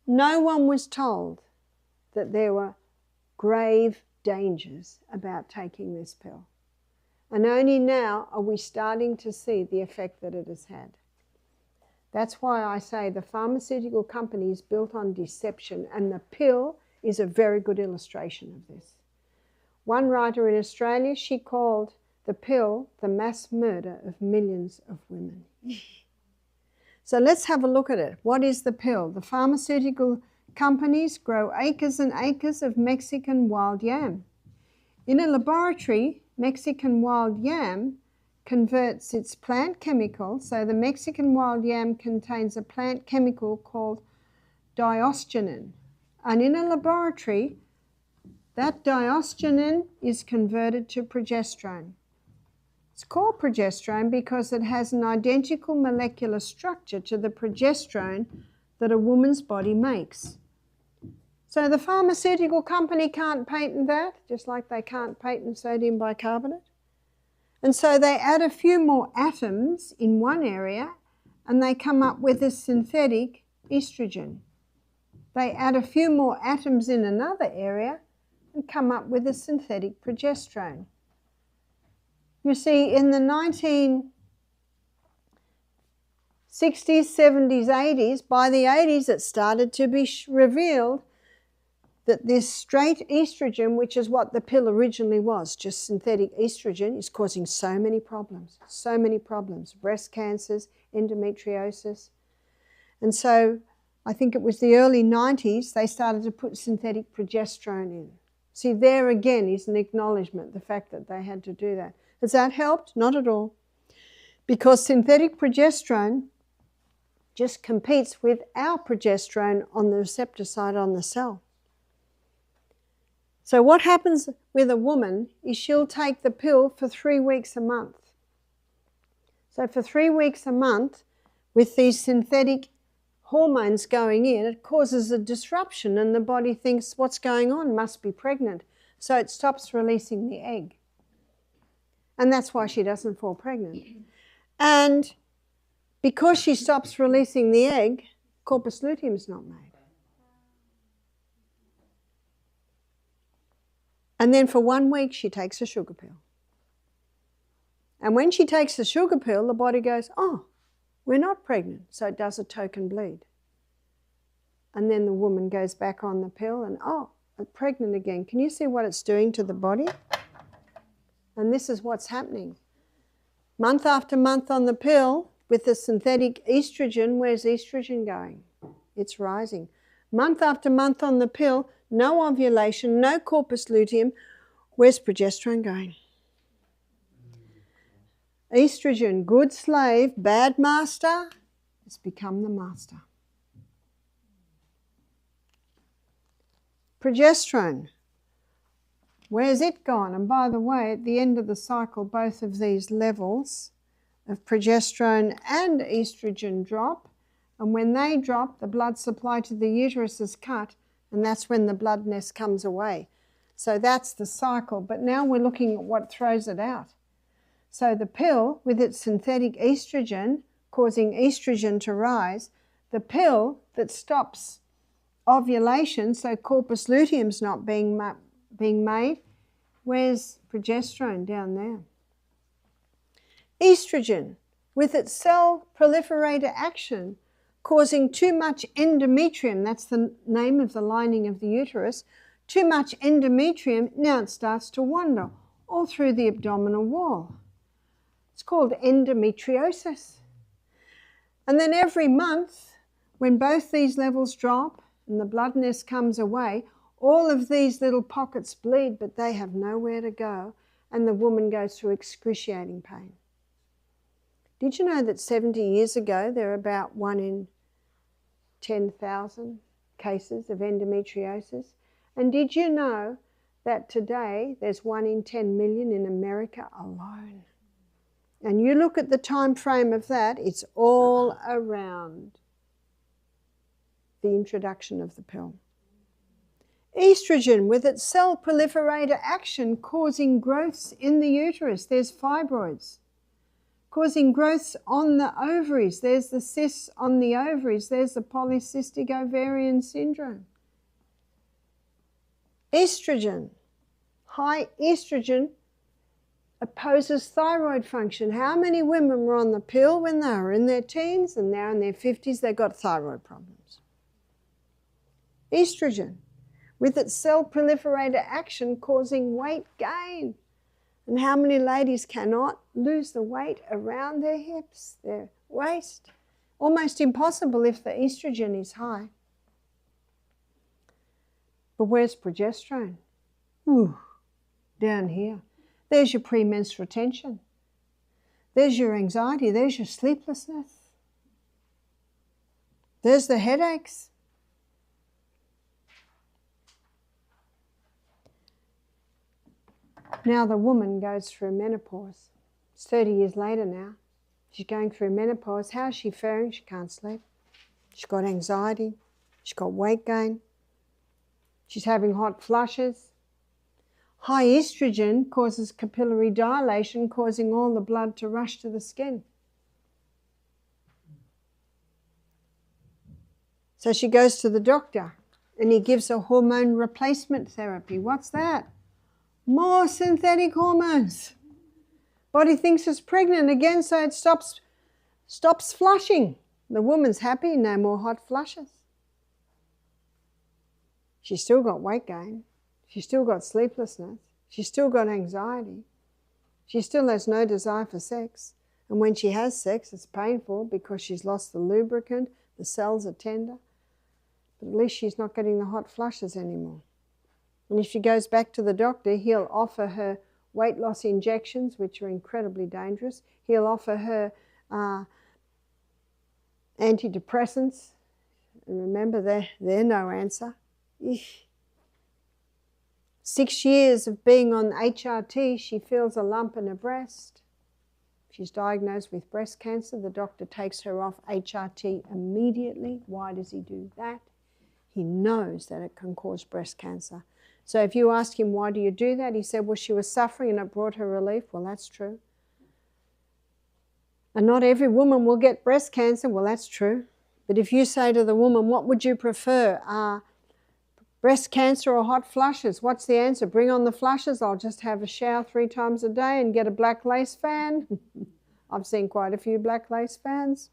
one was told that there were grave dangers about taking this pill. And only now are we starting to see the effect that it has had. That's why I say the pharmaceutical company is built on deception, and the pill is a very good illustration of this. One writer in Australia, she called the pill the mass murder of millions of women. So let's have a look at it. What is the pill? The pharmaceutical companies grow acres and acres of Mexican wild yam. In a laboratory, Mexican wild yam converts its plant chemical, so the Mexican wild yam contains a plant chemical called diosgenin. And in a laboratory, that diosgenin is converted to progesterone. It's called progesterone because it has an identical molecular structure to the progesterone that a woman's body makes. So the pharmaceutical company can't patent that, just like they can't patent sodium bicarbonate. And so they add a few more atoms in one area and they come up with a synthetic estrogen. They add a few more atoms in another area and come up with a synthetic progesterone. You see, in the 1960s, 70s, 80s, by the 80s it started to be revealed that this straight estrogen, which is what the pill originally was, just synthetic estrogen, is causing so many problems, breast cancers, endometriosis. And so I think it was the early 90s they started to put synthetic progesterone in. See, there again is an acknowledgement, the fact that they had to do that. Has that helped? Not at all. Because synthetic progesterone just competes with our progesterone on the receptor side on the cell. So what happens with a woman is she'll take the pill for 3 weeks a month. So for 3 weeks a month, with these synthetic hormones going in, it causes a disruption and the body thinks, what's going on? Must be pregnant. So it stops releasing the egg. And that's why she doesn't fall pregnant. And because she stops releasing the egg, corpus luteum is not made. And then for 1 week, she takes a sugar pill. And when she takes the sugar pill, the body goes, oh, we're not pregnant. So it does a token bleed. And then the woman goes back on the pill and, oh, I'm pregnant again. Can you see what it's doing to the body? And this is what's happening. Month after month on the pill with the synthetic estrogen, where's estrogen going? It's rising. Month after month on the pill, no ovulation, no corpus luteum. Where's progesterone going? Estrogen, good slave, bad master, has become the master. Progesterone, where's it gone? And by the way, at the end of the cycle, both of these levels of progesterone and estrogen drop. And when they drop, the blood supply to the uterus is cut, and that's when the blood nest comes away. So that's the cycle. But now we're looking at what throws it out. So the pill, with its synthetic estrogen, causing estrogen to rise, the pill that stops ovulation, so corpus luteum's not being made, where's progesterone? Down there. Estrogen, with its cell proliferator action, causing too much endometrium, that's the name of the lining of the uterus, too much endometrium, now it starts to wander all through the abdominal wall. It's called endometriosis. And then every month, when both these levels drop and the blood nest comes away, all of these little pockets bleed, but they have nowhere to go, and the woman goes through excruciating pain. Did you know that 70 years ago, there were about 1 in 10,000 cases of endometriosis? And did you know that today there's 1 in 10 million in America alone? And you look at the time frame of that, it's all around the introduction of the pill. Estrogen, with its cell proliferator action, causing growths in the uterus. There's fibroids. Causing growths on the ovaries. There's the cysts on the ovaries. There's the polycystic ovarian syndrome. Estrogen. High estrogen opposes thyroid function. How many women were on the pill when they were in their teens, and now in their 50s they've got thyroid problems? Estrogen, with its cell proliferator action, causing weight gain. And how many ladies cannot lose the weight around their hips, their waist? Almost impossible if the estrogen is high. But where's progesterone? Ooh, down here. There's your premenstrual tension. There's your anxiety. There's your sleeplessness. There's the headaches. Now the woman goes through menopause. It's 30 years later now. She's going through menopause. How's she faring? She can't sleep. She's got anxiety. She's got weight gain. She's having hot flushes. High estrogen causes capillary dilation, causing all the blood to rush to the skin. So she goes to the doctor and he gives her hormone replacement therapy. What's that? More synthetic hormones. Body thinks it's pregnant again, so it stops flushing. The woman's happy, no more hot flushes. She's still got weight gain. She's still got sleeplessness. She's still got anxiety. She still has no desire for sex. And when she has sex, it's painful because she's lost the lubricant, the cells are tender. But at least she's not getting the hot flushes anymore. And if she goes back to the doctor, he'll offer her weight loss injections, which are incredibly dangerous. He'll offer her antidepressants. And remember, they're no answer. Eesh. 6 years of being on HRT, she feels a lump in her breast. She's diagnosed with breast cancer. The doctor takes her off HRT immediately. Why does he do that? He knows that it can cause breast cancer. So if you ask him, why do you do that? He said, well, she was suffering and it brought her relief. Well, that's true. And not every woman will get breast cancer. Well, that's true. But if you say to the woman, what would you prefer? Breast cancer or hot flushes? What's the answer? Bring on the flushes. I'll just have a shower 3 times a day and get a black lace fan. I've seen quite a few black lace fans.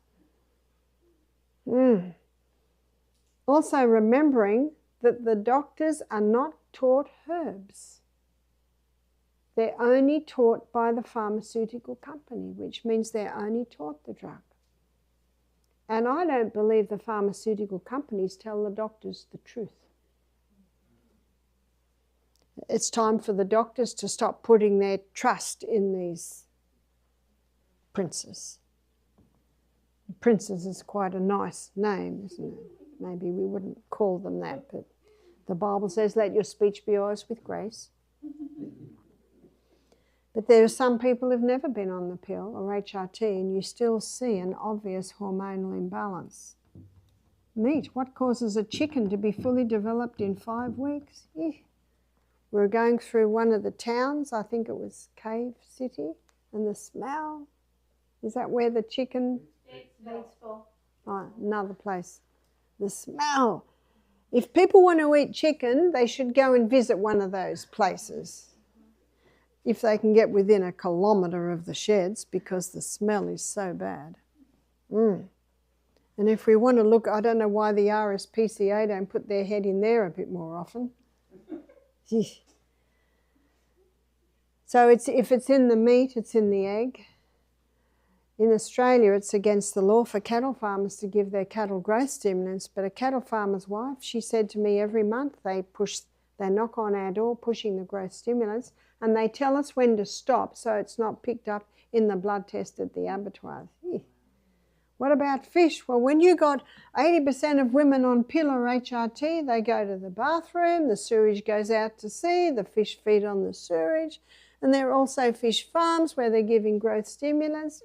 Also remembering that the doctors are not taught herbs. They're only taught by the pharmaceutical company, which means they're only taught the drug. And I don't believe the pharmaceutical companies tell the doctors the truth. It's time for the doctors to stop putting their trust in these princes. Princes is quite a nice name, isn't it? Maybe we wouldn't call them that, but the Bible says, let your speech be always with grace. But there are some people who've never been on the pill or HRT, and you still see an obvious hormonal imbalance. Meat. What causes a chicken to be fully developed in 5 weeks? We were going through one of the towns, I think it was Cave City, and the smell. Is that where the chicken? Batesville. Oh, another place. The smell. If people want to eat chicken, they should go and visit one of those places. If they can get within a kilometre of the sheds, because the smell is so bad. And if we want to look, I don't know why the RSPCA don't put their head in there a bit more often. So if it's in the meat, it's in the egg. In Australia, it's against the law for cattle farmers to give their cattle growth stimulants, but a cattle farmer's wife, she said to me every month they knock on our door pushing the growth stimulants, and they tell us when to stop so it's not picked up in the blood test at the abattoirs. What about fish? Well, when you got 80% of women on pill or HRT, they go to the bathroom, the sewage goes out to sea, the fish feed on the sewage, and there are also fish farms where they're giving growth stimulants.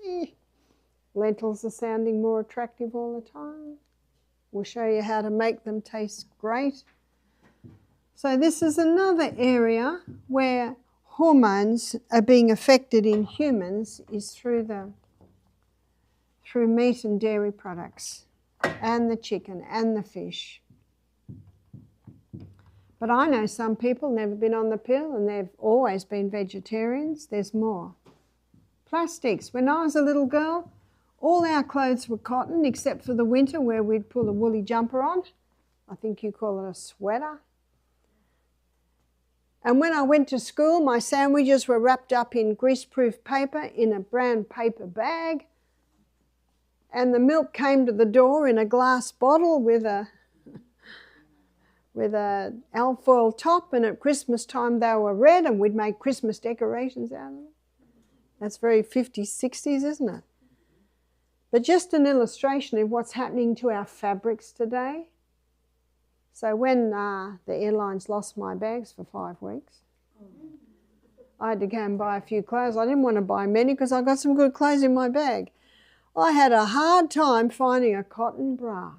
Lentils are sounding more attractive all the time. We'll show you how to make them taste great. So this is another area where hormones are being affected in humans, is through meat and dairy products and the chicken and the fish. But I know some people never been on the pill and they've always been vegetarians. There's more. Plastics. When I was a little girl, all our clothes were cotton except for the winter where we'd pull a woolly jumper on. I think you call it a sweater. And when I went to school, my sandwiches were wrapped up in greaseproof paper in a brown paper bag. And the milk came to the door in a glass bottle with a alfoil top, and at Christmas time they were red and we'd make Christmas decorations out of them. That's very 50s, 60s, isn't it? But just an illustration of what's happening to our fabrics today. So when the airlines lost my bags for 5 weeks, I had to go and buy a few clothes. I didn't want to buy many because I got some good clothes in my bag. I had a hard time finding a cotton bra.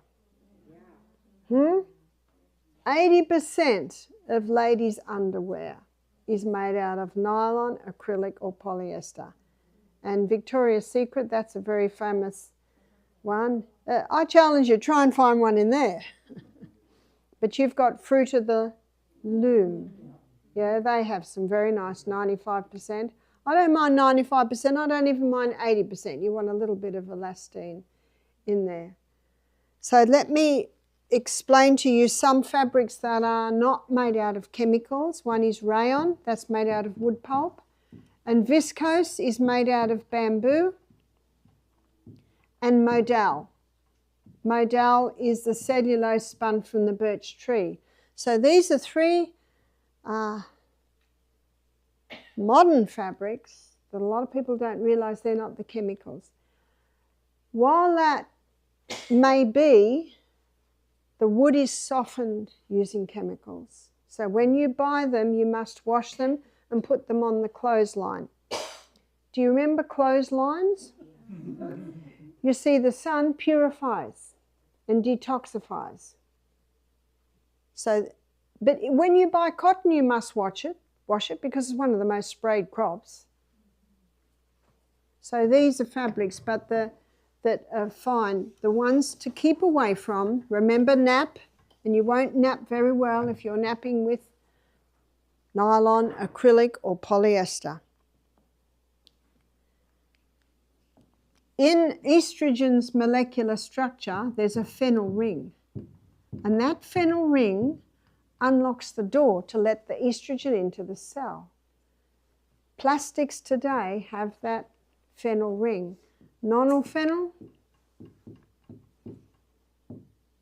80% of ladies' underwear is made out of nylon, acrylic or polyester. And Victoria's Secret, that's a very famous one. I challenge you, try and find one in there. But you've got Fruit of the Loom. Yeah, they have some very nice 95%. I don't mind 95%, I don't even mind 80%. You want a little bit of elastine in there. So let me explain to you some fabrics that are not made out of chemicals. One is rayon, that's made out of wood pulp. And viscose is made out of bamboo. And modal. Modal is the cellulose spun from the birch tree. So these are 3 modern fabrics that a lot of people don't realise they're not the chemicals. While that may be, the wood is softened using chemicals. So when you buy them, you must wash them and put them on the clothesline. Do you remember clotheslines? You see, the sun purifies and detoxifies. So, but when you buy cotton, you must wash it because it's one of the most sprayed crops. So these are fabrics, but that are fine. The ones to keep away from, remember nap, and you won't nap very well if you're napping with nylon, acrylic or polyester. In estrogen's molecular structure, there's a phenyl ring. And that phenyl ring unlocks the door to let the estrogen into the cell. Plastics today have that phenyl ring. Nonylphenol.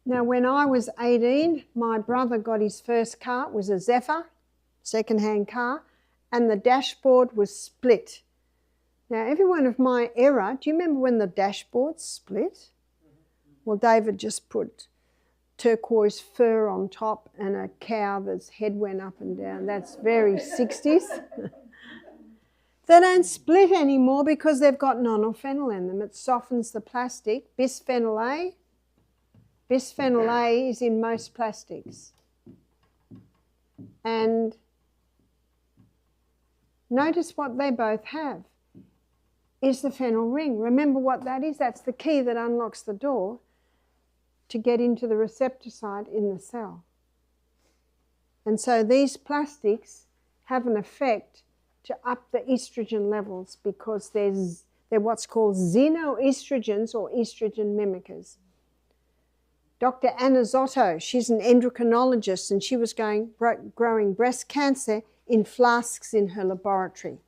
Now, when I was 18, my brother got his first car. It was a Zephyr, second-hand car, and the dashboard was split. Now, everyone of my era, do you remember when the dashboard split? Well, David just put turquoise fur on top and a cow that's head went up and down. That's very 60s. They don't split anymore because they've got nonylphenol in them. It softens the plastic. Bisphenol A. Bisphenol A is in most plastics. And notice what they both have is the phenyl ring. Remember what that is? That's the key that unlocks the door to get into the receptor site in the cell. And so these plastics have an effect to up the estrogen levels because they're what's called xenoestrogens or estrogen mimickers. Dr. Anna Zotto, she's an endocrinologist, and she was growing breast cancer in flasks in her laboratory.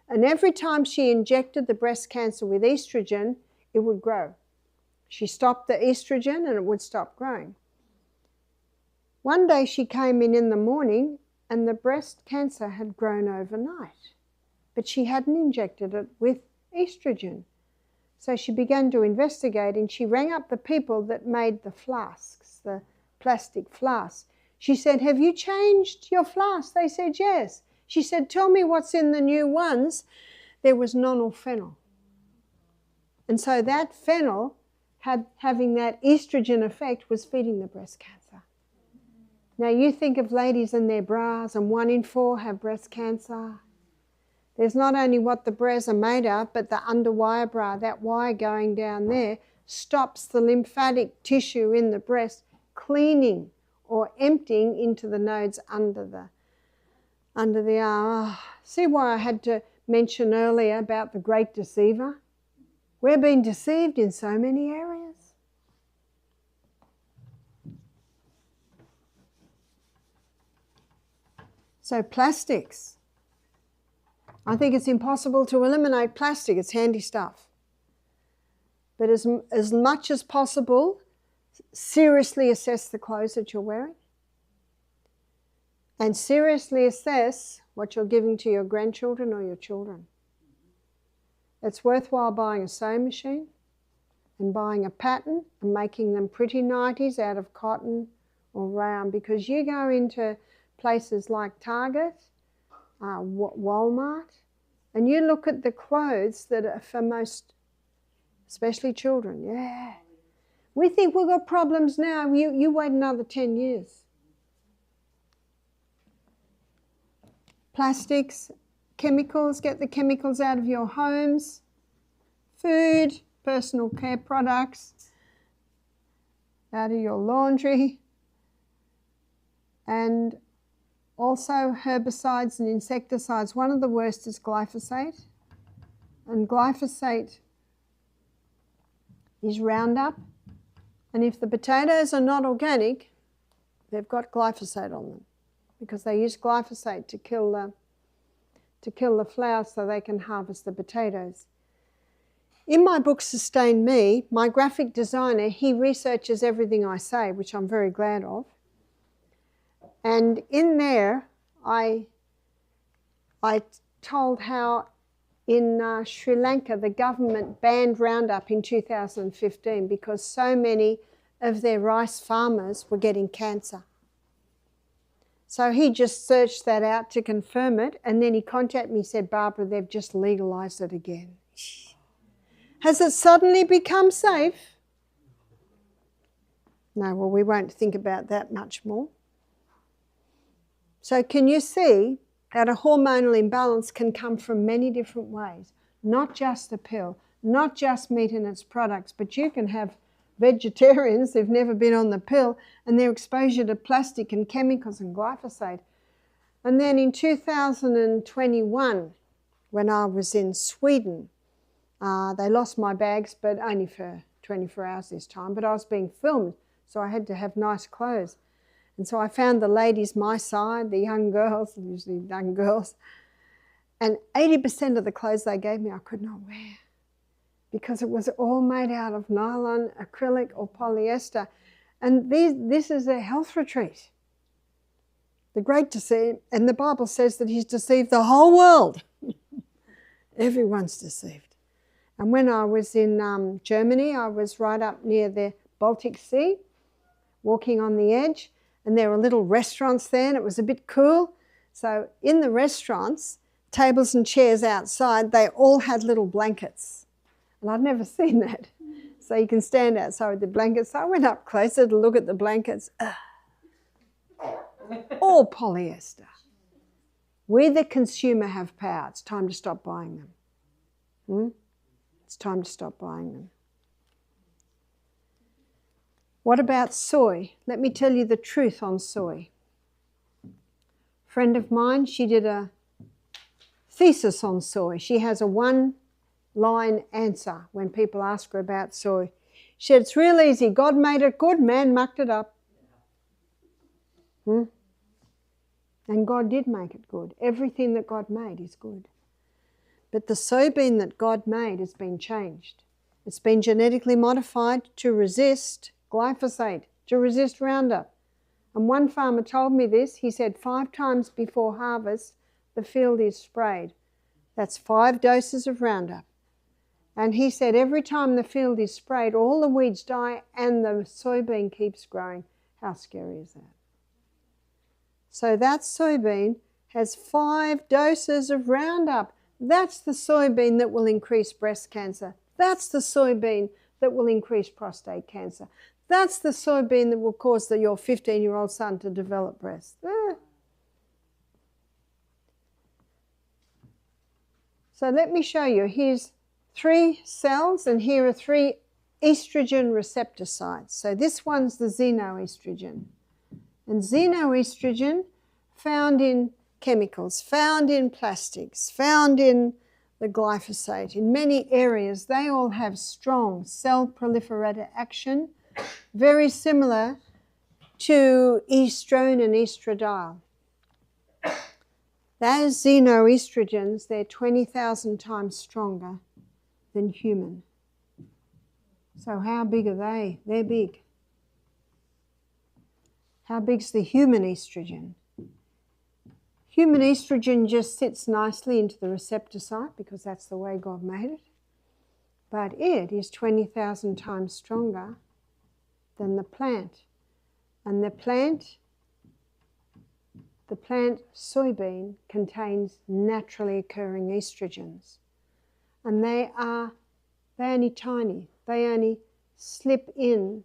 And every time she injected the breast cancer with estrogen, it would grow. She stopped the estrogen and it would stop growing. One day she came in the morning and the breast cancer had grown overnight, but she hadn't injected it with estrogen. So she began to investigate and she rang up the people that made the flasks, the plastic flasks. She said, "Have you changed your flask?" They said, "Yes." She said, "Tell me what's in the new ones." There was nonylphenol. And so that phenol, having that estrogen effect, was feeding the breast cancer. Now you think of ladies in their bras, and 1 in 4 have breast cancer. There's not only what the bras are made of, but the underwire bra, that wire going down there, stops the lymphatic tissue in the breast cleaning or emptying into the nodes under the arm. Oh, see why I had to mention earlier about the great deceiver? We're being deceived in so many areas. So plastics. I think it's impossible to eliminate plastic. It's handy stuff. But as much as possible, seriously assess the clothes that you're wearing. And seriously assess what you're giving to your grandchildren or your children. It's worthwhile buying a sewing machine and buying a pattern and making them pretty nighties out of cotton or rayon, because you go into places like Target, Walmart, and you look at the clothes that are for most, especially children. Yeah. We think we've got problems now. You wait another 10 years. Plastics, chemicals, get the chemicals out of your homes. Food, personal care products, out of your laundry. And also herbicides and insecticides. One of the worst is glyphosate. And glyphosate is Roundup. And if the potatoes are not organic, they've got glyphosate on them, because they use glyphosate to kill the flowers so they can harvest the potatoes. In my book, Sustain Me, my graphic designer, he researches everything I say, which I'm very glad of. And in there, I told how in Sri Lanka the government banned Roundup in 2015 because so many of their rice farmers were getting cancer. So he just searched that out to confirm it, and then he contacted me and said, Barbara, they've just legalised it again. Has it suddenly become safe? No, well, we won't think about that much more. So can you see that a hormonal imbalance can come from many different ways? Not just a pill, not just meat and its products, but you can have vegetarians who've never been on the pill and their exposure to plastic and chemicals and glyphosate. And then in 2021, when I was in Sweden, they lost my bags, but only for 24 hours this time, but I was being filmed, so I had to have nice clothes. And so I found the ladies my side, the young girls, usually young girls, and 80% of the clothes they gave me I could not wear because it was all made out of nylon, acrylic or polyester. And this is a health retreat. The great deceiver, and the Bible says that he's deceived the whole world. Everyone's deceived. And when I was in Germany, I was right up near the Baltic Sea, walking on the edge, and there were little restaurants there, and it was a bit cool. So in the restaurants, tables and chairs outside, they all had little blankets. And I'd never seen that. So you can stand outside with the blankets. So I went up closer to look at the blankets. All polyester. We, the consumer, have power. It's time to stop buying them. It's time to stop buying them. What about soy? Let me tell you the truth on soy. A friend of mine, she did a thesis on soy. She has a one-line answer when people ask her about soy. She said, it's real easy. God made it good, man mucked it up. And God did make it good. Everything that God made is good. But the soybean that God made has been changed. It's been genetically modified to resist glyphosate, to resist Roundup. And one farmer told me this. He said 5 times before harvest, the field is sprayed. That's 5 doses of Roundup. And he said every time the field is sprayed, all the weeds die and the soybean keeps growing. How scary is that? So that soybean has 5 doses of Roundup. That's the soybean that will increase breast cancer. That's the soybean that will increase prostate cancer. That's the soybean that will cause your 15-year-old son to develop breast. So let me show you. Here's 3 cells, and here are 3 estrogen receptor sites. So this one's the xenoestrogen. And xenoestrogen, found in chemicals, found in plastics, found in the glyphosate, in many areas, they all have strong cell proliferator action, very similar to estrone and estradiol. Those xenoestrogens, they're 20,000 times stronger than human. So how big are they? They're big. How big's the human estrogen? Human estrogen just sits nicely into the receptor site because that's the way God made it. But it is 20,000 times stronger than the plant. And the plant soybean contains naturally occurring estrogens. And they're only tiny. They only slip in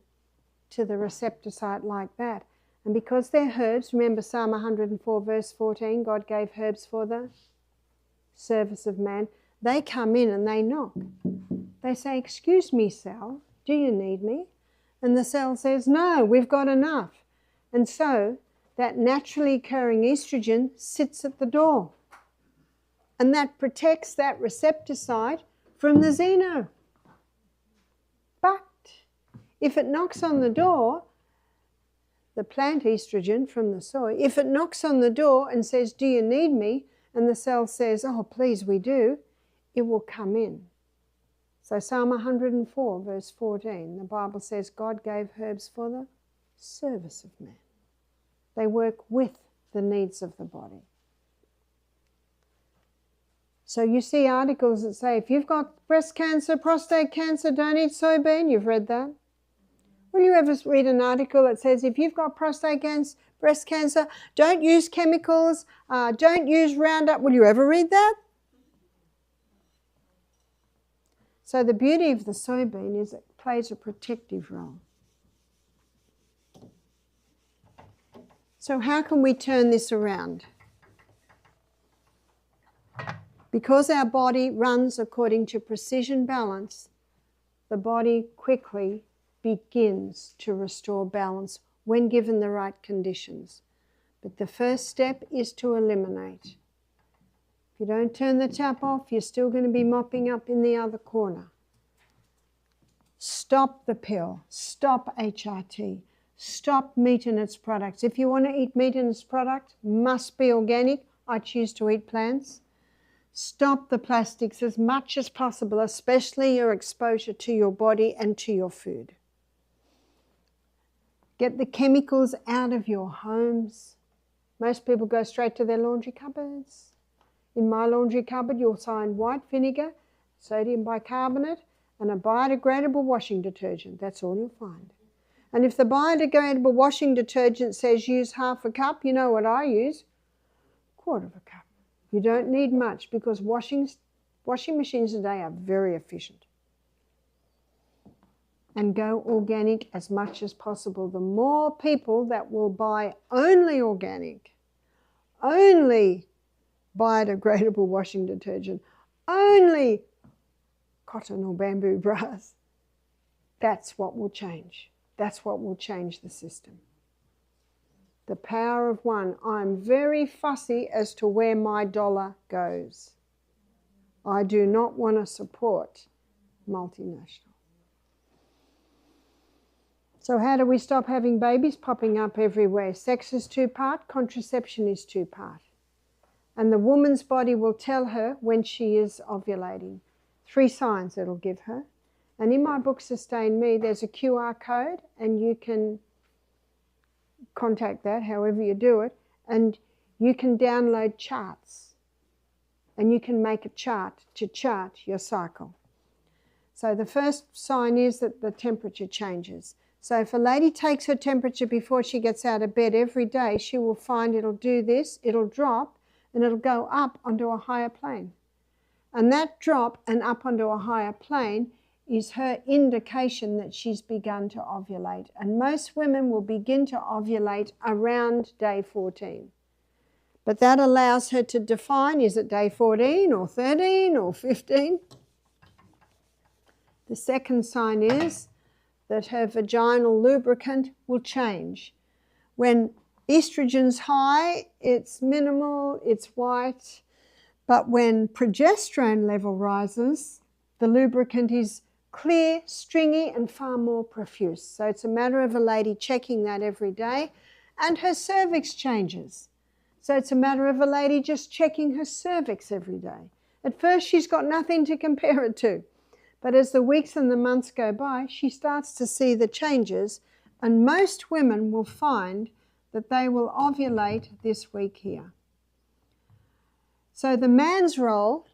to the receptor site like that. And because they're herbs, remember Psalm 104 verse 14, God gave herbs for the service of man. They come in and they knock. They say, excuse me, cell, do you need me? And the cell says, no, we've got enough. And so that naturally occurring estrogen sits at the door. And that protects that receptor site from the xeno. But if it knocks on the door, the plant estrogen from the soy, if it knocks on the door and says, do you need me? And the cell says, oh, please, we do, it will come in. So Psalm 104, verse 14, the Bible says, God gave herbs for the service of man. They work with the needs of the body. So you see articles that say, if you've got breast cancer, prostate cancer, don't eat soybean. You've read that? Will you ever read an article that says, if you've got prostate cancer, breast cancer, don't use chemicals, don't use Roundup? Will you ever read that? So the beauty of the soybean is it plays a protective role. So how can we turn this around? Because our body runs according to precision balance, the body quickly begins to restore balance when given the right conditions. But the first step is to eliminate. If you don't turn the tap off, you're still going to be mopping up in the other corner. Stop the pill. Stop HRT. Stop meat and its products. If you want to eat meat and its product, must be organic. I choose to eat plants. Stop the plastics as much as possible, especially your exposure to your body and to your food. Get the chemicals out of your homes. Most people go straight to their laundry cupboards. In my laundry cupboard, you'll find white vinegar, sodium bicarbonate, and a biodegradable washing detergent. That's all you'll find. And if the biodegradable washing detergent says use half a cup, you know what I use? Quarter of a cup. You don't need much because washing machines today are very efficient. And go organic as much as possible. The more people that will buy only organic, only biodegradable washing detergent, only cotton or bamboo bras, that's what will change. That's what will change the system. The power of one. I'm very fussy as to where my dollar goes. I do not want to support multinational. So how do we stop having babies popping up everywhere? Sex is 2-part, contraception is 2-part. And the woman's body will tell her when she is ovulating. 3 signs it'll give her. And in my book, Sustain Me, there's a QR code and you can contact that, however you do it, and you can download charts. And you can make a chart to chart your cycle. So the first sign is that the temperature changes. So if a lady takes her temperature before she gets out of bed every day, she will find it'll do this, it'll drop, and it'll go up onto a higher plane. And that drop and up onto a higher plane is her indication that she's begun to ovulate. And most women will begin to ovulate around day 14. But that allows her to define, is it day 14 or 13 or 15? The second sign is that her vaginal lubricant will change. When estrogen's high, it's minimal, it's white. But when progesterone level rises, the lubricant is clear, stringy, and far more profuse. So it's a matter of a lady checking that every day. And her cervix changes. So it's a matter of a lady just checking her cervix every day. At first, she's got nothing to compare it to. But as the weeks and the months go by, she starts to see the changes. And most women will find that they will ovulate this week here. So the man's role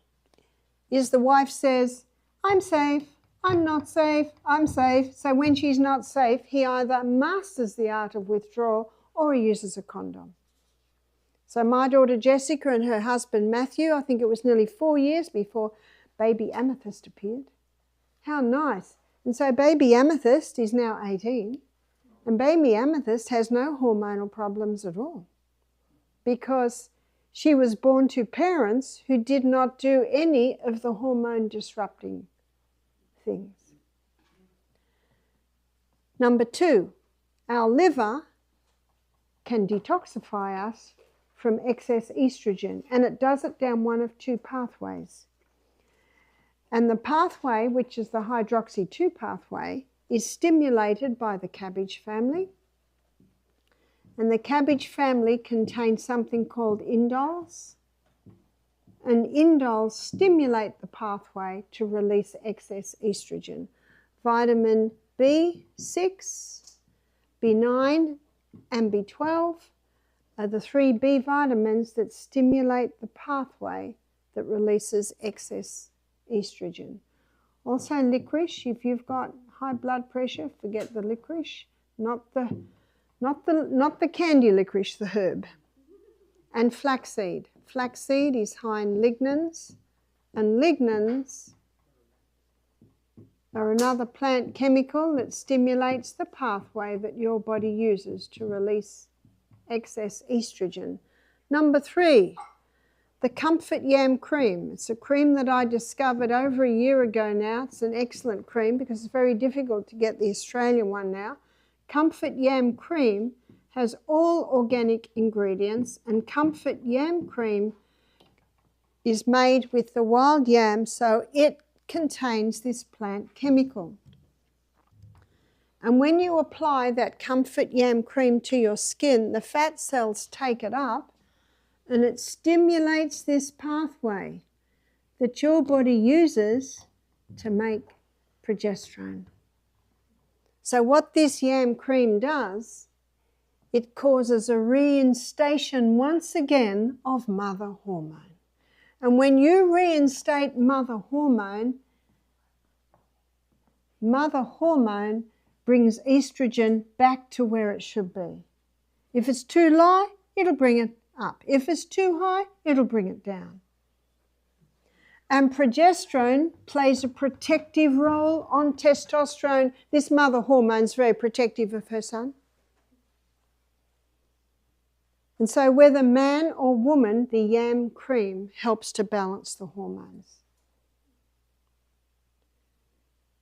is the wife says, I'm safe, I'm not safe, I'm safe. So when she's not safe, he either masters the art of withdrawal or he uses a condom. So my daughter Jessica and her husband Matthew, I think it was nearly 4 years before baby Amethyst appeared. How nice. And so baby Amethyst is now 18. And baby Amethyst has no hormonal problems at all because she was born to parents who did not do any of the hormone disrupting things. Number 2, our liver can detoxify us from excess estrogen, and it does it down one of 2 pathways. And the pathway, which is the hydroxy 2 pathway, is stimulated by the cabbage family. And the cabbage family contains something called indoles. And indoles stimulate the pathway to release excess estrogen. Vitamin B6, B9, and B12 are the 3 B vitamins that stimulate the pathway that releases excess estrogen. Also licorice, if you've got high blood pressure, forget the licorice, not the candy licorice, the herb. And flaxseed. Flaxseed is high in lignans, and lignans are another plant chemical that stimulates the pathway that your body uses to release excess estrogen. Number 3, the Comfort Yam Cream. It's a cream that I discovered over a year ago now. It's an excellent cream because it's very difficult to get the Australian one now. Comfort Yam Cream has all organic ingredients, and Comfort Yam Cream is made with the wild yam, so it contains this plant chemical. And when you apply that Comfort Yam Cream to your skin, the fat cells take it up and it stimulates this pathway that your body uses to make progesterone. So what this yam cream does, it causes a reinstation once again of mother hormone. And when you reinstate mother hormone brings estrogen back to where it should be. If it's too low, it'll bring it up. If it's too high, it'll bring it down. And progesterone plays a protective role on testosterone. This mother hormone is very protective of her son. And so whether man or woman, the yam cream helps to balance the hormones.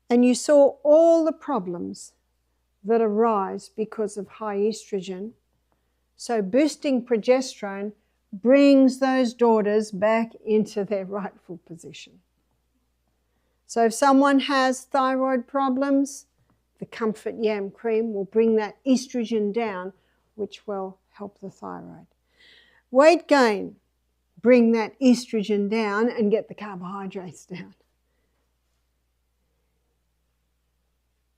And you saw all the problems that arise because of high estrogen. So boosting progesterone brings those daughters back into their rightful position. So if someone has thyroid problems, the Comfort Yam Cream will bring that estrogen down, which will help the thyroid. Weight gain, bring that estrogen down and get the carbohydrates down.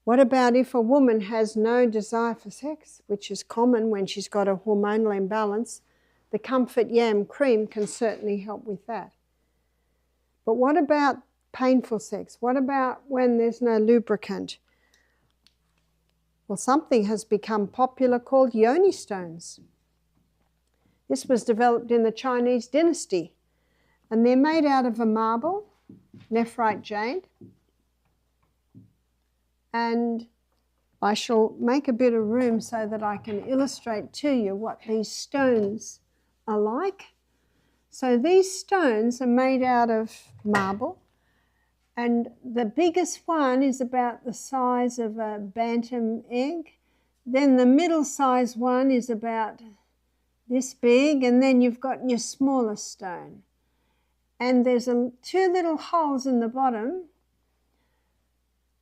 What about if a woman has no desire for sex, which is common when she's got a hormonal imbalance? The Comfort Yam Cream can certainly help with that. But what about painful sex? What about when there's no lubricant? Well, something has become popular called yoni stones. This was developed in the Chinese dynasty, and they're made out of a marble, nephrite jade, And I shall make a bit of room so that I can illustrate to you what these stones are like. So these stones are made out of marble, and the biggest one is about the size of a bantam egg. Then the middle size one is about this big, and then you've got your smallest stone. And there's two little holes in the bottom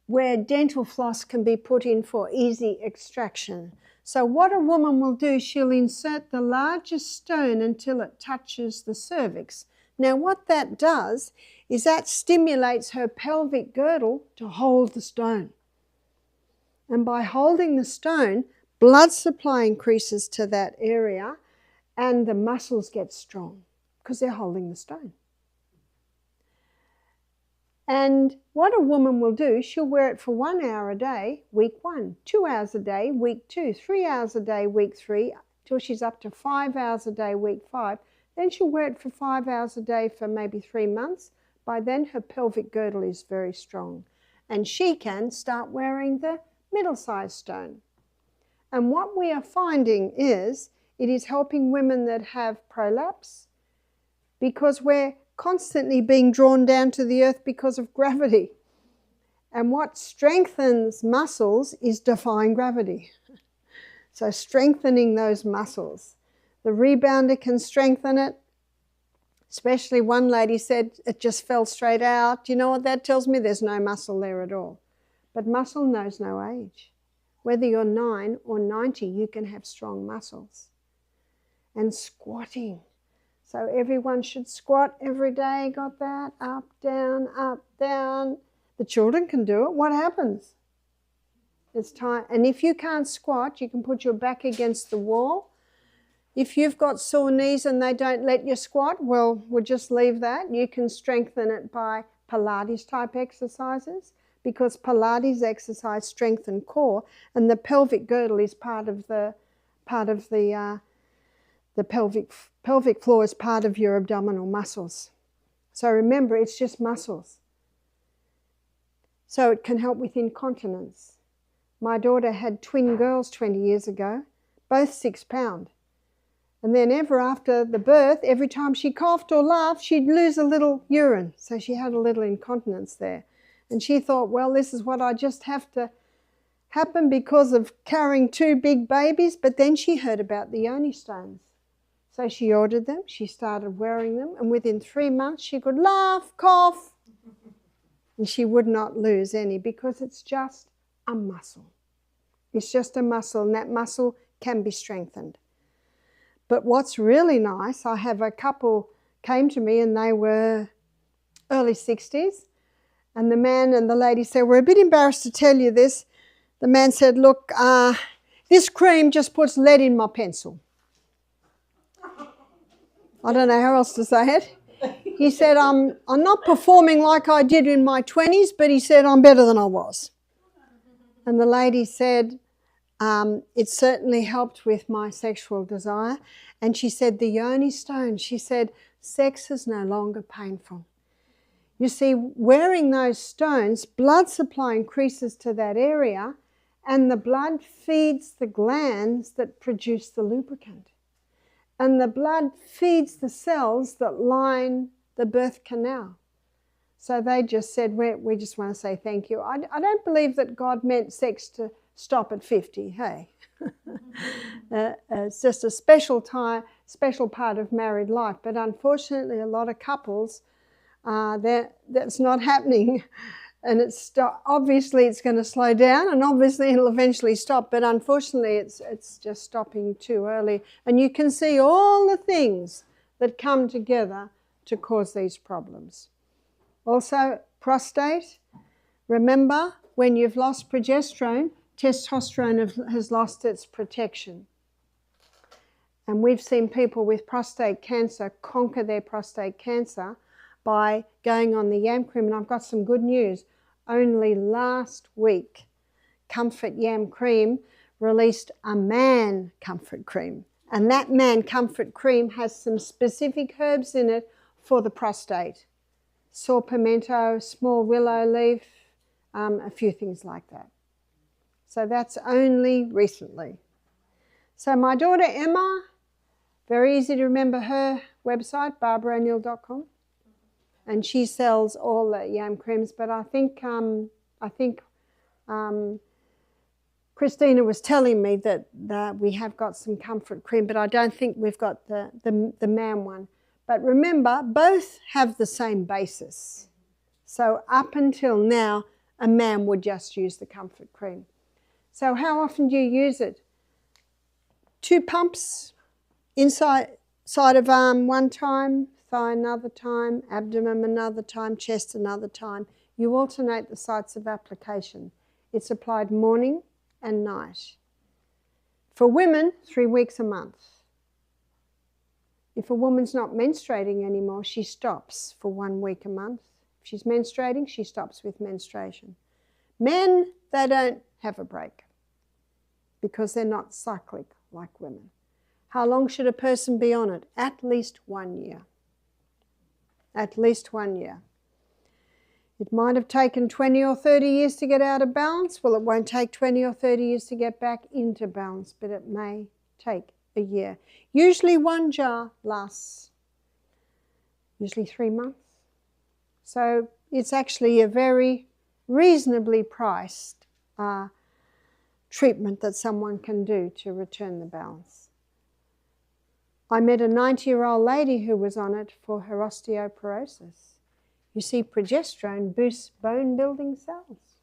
where dental floss can be put in for easy extraction. So what a woman will do, she'll insert the largest stone until it touches the cervix. Now what that does is that stimulates her pelvic girdle to hold the stone. And by holding the stone, blood supply increases to that area and the muscles get strong because they're holding the stone. And what a woman will do, she'll wear it for 1 hour a day, week 1, 2 hours a day, week 2, 3 hours a day, week 3, till she's up to 5 hours a day, week 5. Then she'll wear it for 5 hours a day for maybe 3 months. By then her pelvic girdle is very strong. And she can start wearing the middle-sized stone. And what we are finding is it is helping women that have prolapse, because we're constantly being drawn down to the earth because of gravity. And what strengthens muscles is defying gravity. So strengthening those muscles. The rebounder can strengthen it. Especially one lady said it just fell straight out. You know what that tells me? There's no muscle there at all. But muscle knows no age. Whether you're 9 or 90, you can have strong muscles. And squatting. So everyone should squat every day, got that? Up, down, up, down. The children can do it. What happens? It's time. And if you can't squat, you can put your back against the wall. If you've got sore knees and they don't let you squat, well, we'll just leave that. You can strengthen it by Pilates type exercises, because Pilates exercise strengthen core, and the pelvic girdle is part of the pelvic floor is part of your abdominal muscles. So remember, it's just muscles. So it can help with incontinence. My daughter had twin girls 20 years ago, both 6 pound. And then ever after the birth, every time she coughed or laughed, she'd lose a little urine. So she had a little incontinence there. And she thought, well, this is what I just have to happen because of carrying 2 big babies. But then she heard about the yoni stones. So she ordered them, she started wearing them, and within 3 months she could laugh, cough, and she would not lose any, because it's just a muscle. It's just a muscle, and that muscle can be strengthened. But what's really nice, I have a couple came to me and they were early 60s, and the man and the lady said, we're a bit embarrassed to tell you this. The man said, look, this cream just puts lead in my pencil. I don't know how else to say it. He said, I'm not performing like I did in my 20s, but he said, I'm better than I was. And the lady said, it certainly helped with my sexual desire. And she said, the yoni stone, she said, sex is no longer painful. You see, wearing those stones, blood supply increases to that area, and the blood feeds the glands that produce the lubricant. And the blood feeds the cells that line the birth canal. So they just said, we just want to say thank you. I don't believe that God meant sex to stop at 50, hey. It's just a special part of married life. But unfortunately, a lot of couples, that's not happening. And obviously it's going to slow down, and obviously it'll eventually stop, but unfortunately it's just stopping too early. And you can see all the things that come together to cause these problems. Also, prostate. Remember, when you've lost progesterone, testosterone has lost its protection. And we've seen people with prostate cancer conquer their prostate cancer by going on the yam cream. And I've got some good news. Only last week, Comfort Yam Cream released a man comfort cream. And that man comfort cream has some specific herbs in it for the prostate. Saw pimento, small willow leaf, a few things like that. So that's only recently. So my daughter Emma, very easy to remember her website, barbaro'neill.com. And she sells all the yam creams, but I think Christina was telling me that we have got some comfort cream, but I don't think we've got the man one. But remember, both have the same basis. So up until now, a man would just use the comfort cream. So how often do you use it? 2 pumps, side of arm one time, thigh another time, abdomen another time, chest another time. You alternate the sites of application. It's applied morning and night. For women, 3 weeks a month. If a woman's not menstruating anymore, she stops for 1 week a month. If she's menstruating, she stops with menstruation. Men, they don't have a break because they're not cyclic like women. How long should a person be on it? At least 1 year. At least 1 year. It might have taken 20 or 30 years to get out of balance. Well, it won't take 20 or 30 years to get back into balance, but it may take a year. Usually 1 jar lasts usually 3 months. So it's actually a very reasonably priced treatment that someone can do to return the balance. I met a 90-year-old lady who was on it for her osteoporosis. You see, progesterone boosts bone-building cells.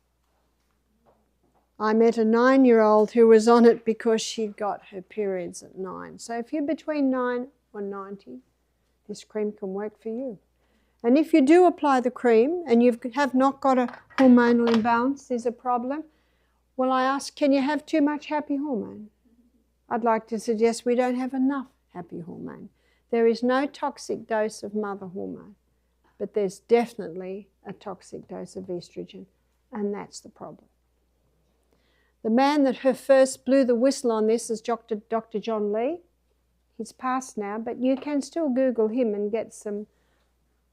I met a 9-year-old who was on it because she'd got her periods at 9. So if you're between 9 or 90, this cream can work for you. And if you do apply the cream and you have not got a hormonal imbalance, there's a problem, well, I ask, can you have too much happy hormone? I'd like to suggest we don't have enough happy hormone. There is no toxic dose of mother hormone, but there's definitely a toxic dose of estrogen, and that's the problem. The man that first blew the whistle on this is Dr. John Lee. He's passed now, but you can still Google him and get some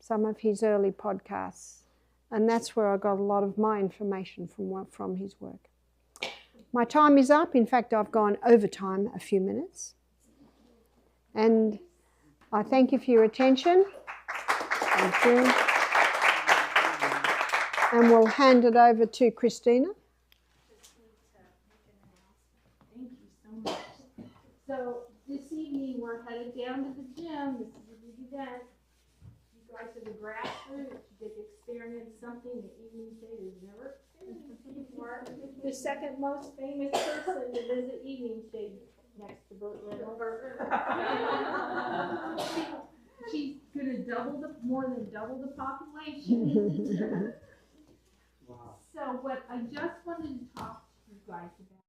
of his early podcasts. And that's where I got a lot of my information from his work. My time is up. In fact, I've gone over time a few minutes. And I thank you for your attention. Thank you. And we'll hand it over to Christina. Thank you so much. So this evening we're headed down to the gym. This is a big event. You guys are the grassroots. You get to experience something that Evening Shade has never experienced before. The second most famous person to visit Evening Shade next to Burt Reynolds. She's going to more than double the population. Wow. So what I just wanted to talk to you guys about